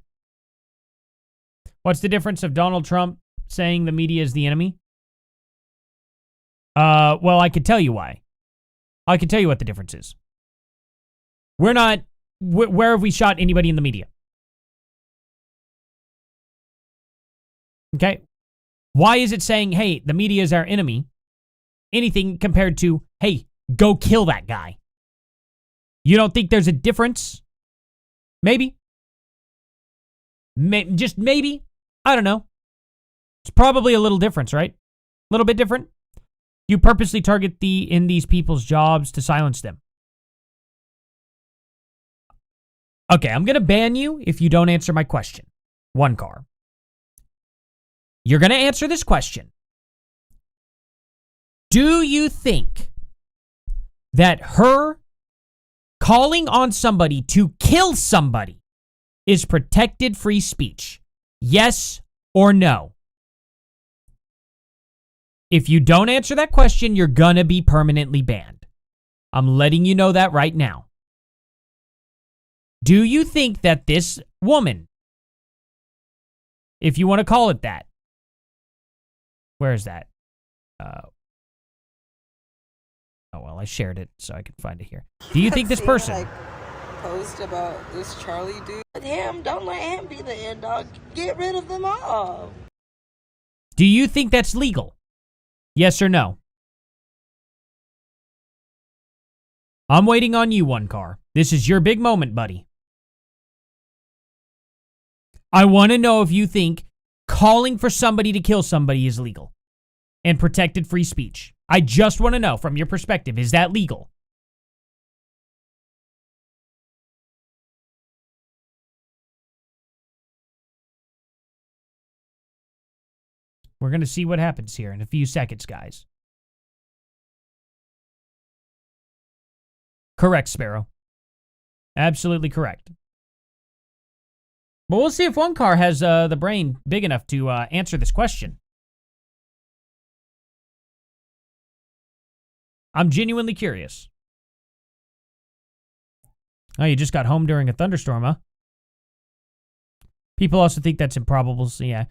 What's the difference of Donald Trump saying the media is the enemy? Well, I could tell you why. I could tell you what the difference is. We're not... Where have we shot anybody in the media? Okay? Why is it saying, hey, the media is our enemy? Anything compared to, hey, go kill that guy. You don't think there's a difference? Maybe. Just maybe. I don't know. It's probably a little difference, right? A little bit different. You purposely target these people's jobs to silence them. Okay, I'm going to ban you if you don't answer my question. One car. You're going to answer this question. Do you think that her calling on somebody to kill somebody is protected free speech? Yes or no? If you don't answer that question, you're going to be permanently banned. I'm letting you know that right now. Do you think that this woman, if you want to call it that, where is that? Well, I shared it so I can find it here. Do you think this person...
post about this Charlie dude. Him, don't let him be the end dog. Get rid of them all.
Do you think that's legal? Yes or no? I'm waiting on you, one car. This is your big moment, buddy. I want to know if you think calling for somebody to kill somebody is legal and protected free speech. I just want to know from your perspective, is that legal? We're going to see what happens here in a few seconds, guys. Correct, Sparrow. Absolutely correct. But we'll see if one car has the brain big enough to answer this question. I'm genuinely curious. Oh, you just got home during a thunderstorm, huh? People also think that's improbable, so yeah.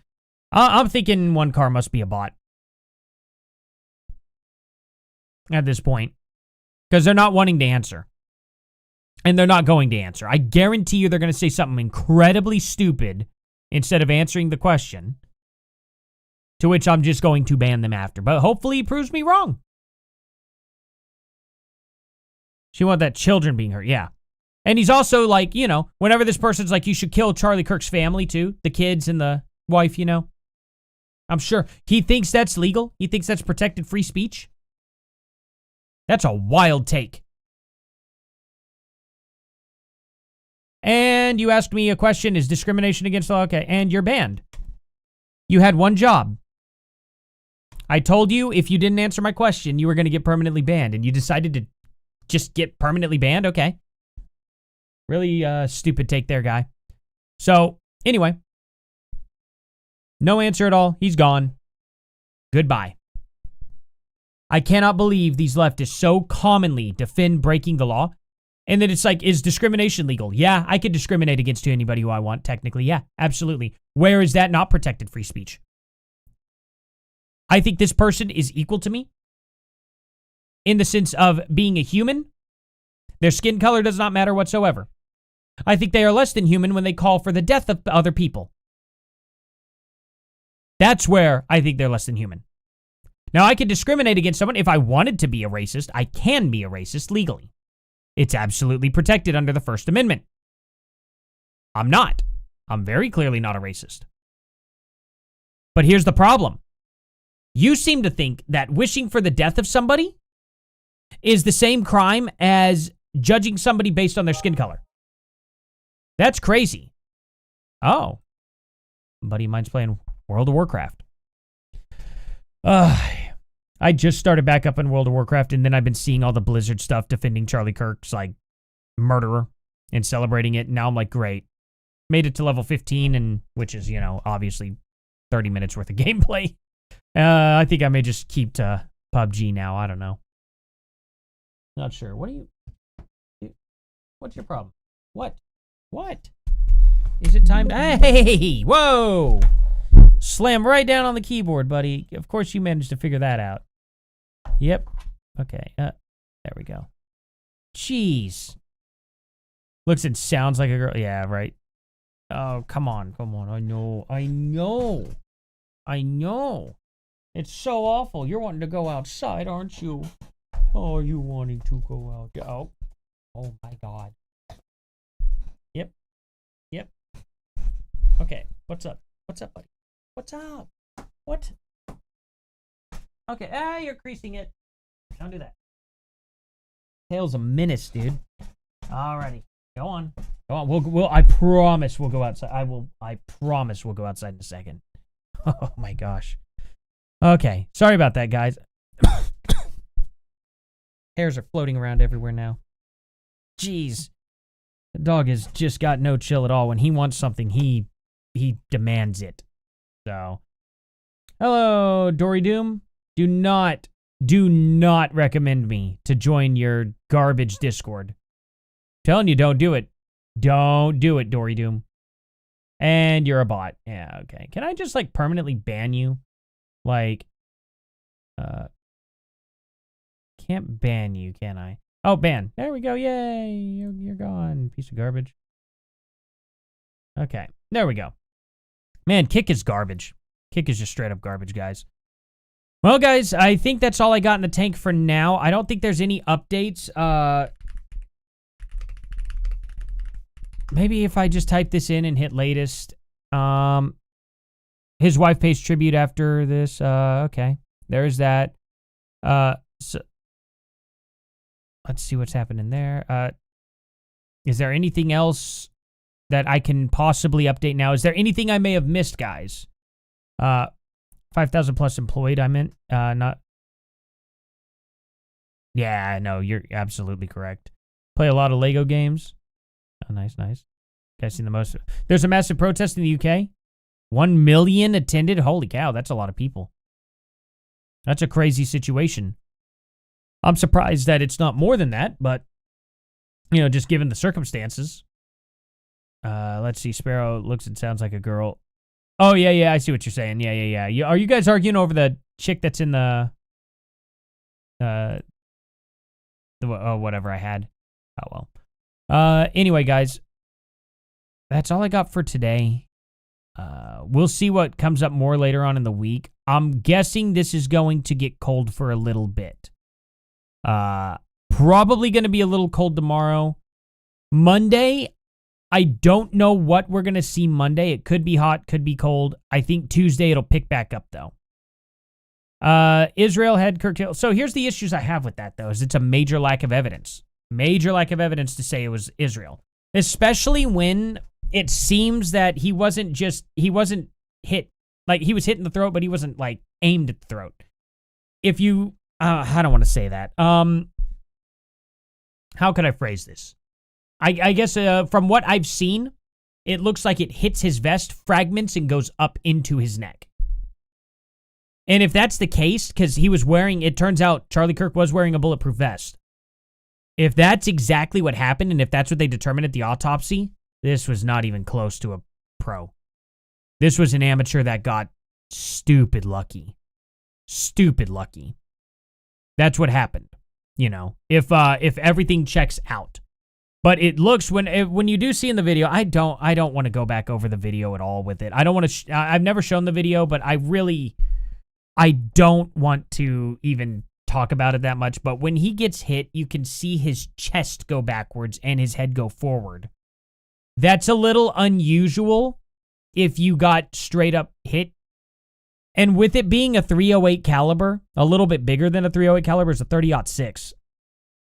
I'm thinking one car must be a bot. At this point. Because they're not wanting to answer. And they're not going to answer. I guarantee you they're going to say something incredibly stupid instead of answering the question. To which I'm just going to ban them after. But hopefully he proves me wrong. She wanted that children being hurt. Yeah. And he's also like, you know, whenever this person's like, you should kill Charlie Kirk's family too. The kids and the wife, you know. I'm sure he thinks that's legal. He thinks that's protected free speech. That's a wild take. And you asked me a question, is discrimination against the law? Okay, and you're banned. You had one job. I told you if you didn't answer my question, you were going to get permanently banned, and you decided to just get permanently banned? Okay. Really stupid take there, guy. So, anyway. No answer at all. He's gone. Goodbye. I cannot believe these leftists so commonly defend breaking the law. And then it's like, is discrimination legal? Yeah, I could discriminate against anybody who I want, technically. Yeah, absolutely. Where is that not protected free speech? I think this person is equal to me in the sense of being a human. Their skin color does not matter whatsoever. I think they are less than human when they call for the death of other people. That's where I think they're less than human. Now, I could discriminate against someone. If I wanted to be a racist, I can be a racist legally. It's absolutely protected under the First Amendment. I'm not. I'm very clearly not a racist. But here's the problem. You seem to think that wishing for the death of somebody is the same crime as judging somebody based on their skin color. That's crazy. Oh. A buddy of mine's playing World of Warcraft. I just started back up in World of Warcraft, and then I've been seeing all the Blizzard stuff defending Charlie Kirk's, like, murderer and celebrating it. And now I'm like, great. Made it to level 15, and which is, obviously 30 minutes worth of gameplay. I think I may just keep to PUBG now. I don't know. Not sure. What's your problem? What? Is it time to... Hey! Whoa! Slam right down on the keyboard, buddy. Of course you managed to figure that out. Yep. Okay. There we go. Jeez. Looks and sounds like a girl. Yeah, right. Oh, come on. I know. It's so awful. You're wanting to go outside, aren't you? Oh, are you wanting to go out? Oh my God. Yep. Okay. What's up, buddy? What's up? What? Okay. You're creasing it. Don't do that. Tail's a menace, dude. Alrighty. Go on. We'll I promise we'll go outside. I promise we'll go outside in a second. Oh my gosh. Okay. Sorry about that, guys. Hairs are floating around everywhere now. Jeez. The dog has just got no chill at all. When he wants something, he demands it. So, hello, Dory Doom. Do not recommend me to join your garbage Discord. Telling you, don't do it. Don't do it, Dory Doom. And you're a bot. Yeah, okay. Can I just, like, permanently ban you? Like, can't ban you, can I? Oh, ban. There we go. Yay. You're gone, piece of garbage. Okay. There we go. Man, Kick is garbage. Kick is just straight up garbage, guys. Well, guys, I think that's all I got in the tank for now. I don't think there's any updates. Maybe if I just type this in and hit latest. His wife pays tribute after this. Okay. There's that. So let's see what's happening there. Is there anything else that I can possibly update now? Is there anything I may have missed, guys? 5,000 plus employed, I meant. Not. Yeah, no, you're absolutely correct. Play a lot of Lego games. Oh, nice. Guys seen the most. There's a massive protest in the UK. 1 million attended. Holy cow, that's a lot of people. That's a crazy situation. I'm surprised that it's not more than that, but, just given the circumstances. Let's see. Sparrow looks and sounds like a girl. Oh, yeah, I see what you're saying. Yeah. Are you guys arguing over the chick that's in the whatever I had? Oh, well. Anyway, guys, that's all I got for today. We'll see what comes up more later on in the week. I'm guessing this is going to get cold for a little bit. Probably going to be a little cold tomorrow. Monday, I don't know what we're going to see Monday. It could be hot, could be cold. I think Tuesday it'll pick back up, though. Israel had Kirk killed. So here's the issues I have with that, though, is it's a major lack of evidence. Major lack of evidence to say it was Israel. Especially when it seems that he wasn't hit, like he was hit in the throat, but he wasn't like aimed at the throat. If you, I don't want to say that. How could I phrase this? I guess from what I've seen, it looks like it hits his vest, fragments, and goes up into his neck. And if that's the case, because he was wearing, it turns out Charlie Kirk was wearing a bulletproof vest. If that's exactly what happened, and if that's what they determined at the autopsy, this was not even close to a pro. This was an amateur that got stupid lucky. Stupid lucky. That's what happened, you know, if everything checks out. But it looks, when you do see in the video, I don't want to go back over the video at all with it. I don't want to, I've never shown the video, but I don't want to even talk about it that much. But when he gets hit, you can see his chest go backwards and his head go forward. That's a little unusual if you got straight up hit. And with it being a .308 caliber, a little bit bigger than a .308 caliber, is a 30-06.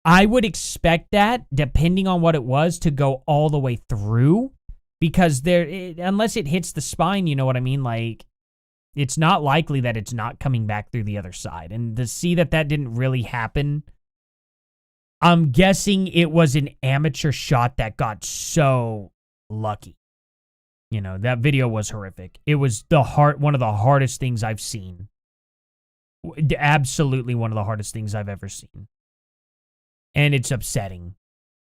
I would expect that, depending on what it was, to go all the way through, because unless it hits the spine, you know what I mean? Like, it's not likely that it's not coming back through the other side. And to see that didn't really happen, I'm guessing it was an amateur shot that got so lucky. You know, that video was horrific. It was one of the hardest things I've seen. Absolutely one of the hardest things I've ever seen. And it's upsetting.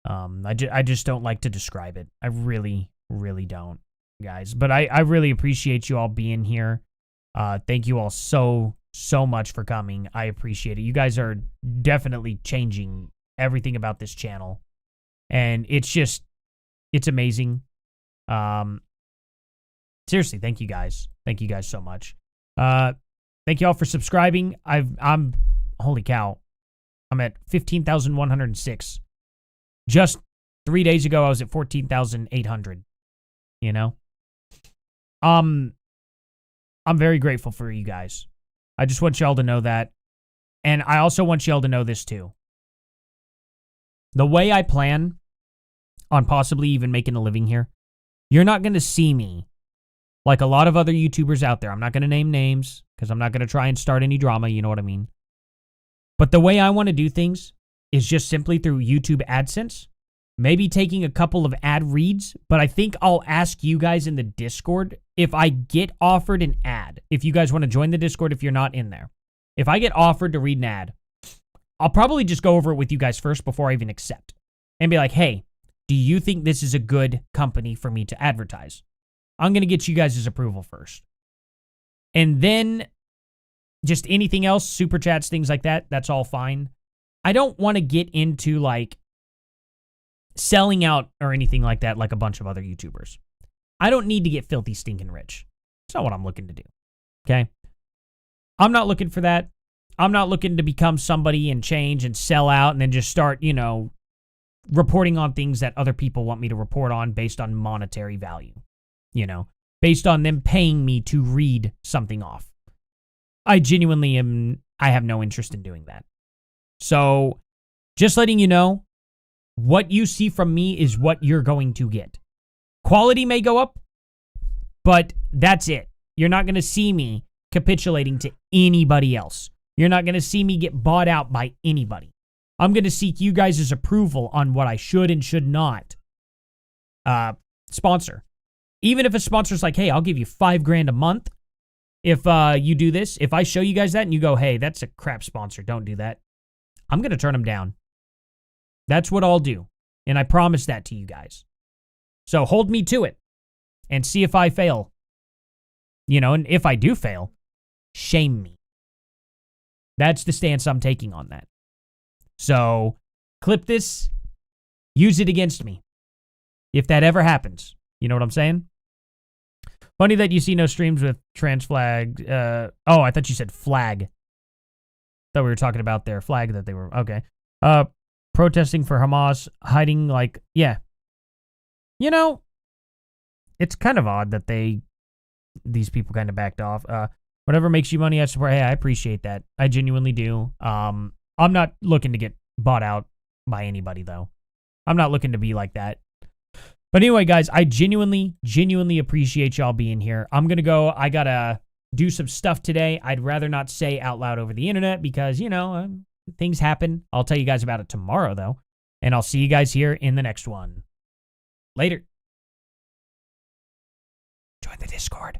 I just don't like to describe it. I really, really don't, guys. But I really appreciate you all being here. Thank you all so much for coming. I appreciate it. You guys are definitely changing everything about this channel. And it's amazing. Seriously, thank you guys. Thank you guys so much. Thank you all for subscribing. I'm holy cow. I'm at 15,106. Just 3 days ago, I was at 14,800. You know? I'm very grateful for you guys. I just want y'all to know that. And I also want y'all to know this too. The way I plan on possibly even making a living here, you're not going to see me like a lot of other YouTubers out there. I'm not going to name names because I'm not going to try and start any drama. You know what I mean? But the way I want to do things is just simply through YouTube AdSense, maybe taking a couple of ad reads, but I think I'll ask you guys in the Discord if I get offered an ad. If you guys want to join the Discord, if you're not in there. If I get offered to read an ad, I'll probably just go over it with you guys first before I even accept. And be like, hey, do you think this is a good company for me to advertise? I'm going to get you guys' approval first. And then just anything else, super chats, things like that, that's all fine. I don't want to get into like selling out or anything like that like a bunch of other YouTubers. I don't need to get filthy stinking rich. It's not what I'm looking to do. Okay? I'm not looking for that. I'm not looking to become somebody and change and sell out and then just start, you know, reporting on things that other people want me to report on based on monetary value. You know, based on them paying me to read something off. I genuinely I have no interest in doing that. So, just letting you know, what you see from me is what you're going to get. Quality may go up, but that's it. You're not going to see me capitulating to anybody else. You're not going to see me get bought out by anybody. I'm going to seek you guys' approval on what I should and should not sponsor. Even if a sponsor's like, hey, I'll give you $5,000 a month if you do this. If I show you guys that and you go, hey, that's a crap sponsor, don't do that, I'm going to turn them down. That's what I'll do. And I promise that to you guys. So hold me to it and see if I fail. You know, and if I do fail, shame me. That's the stance I'm taking on that. So clip this, use it against me. If that ever happens. You know what I'm saying? Funny that you see no streams with trans flag. Oh, I thought you said flag. Thought we were talking about their flag that they were. Okay. Protesting for Hamas, hiding like, yeah. You know, it's kind of odd that these people kind of backed off. Whatever makes you money, I support. Hey, I appreciate that. I genuinely do. I'm not looking to get bought out by anybody, though. I'm not looking to be like that. But anyway, guys, I genuinely appreciate y'all being here. I'm going to go. I got to do some stuff today. I'd rather not say out loud over the internet because, things happen. I'll tell you guys about it tomorrow, though. And I'll see you guys here in the next one. Later. Join the Discord.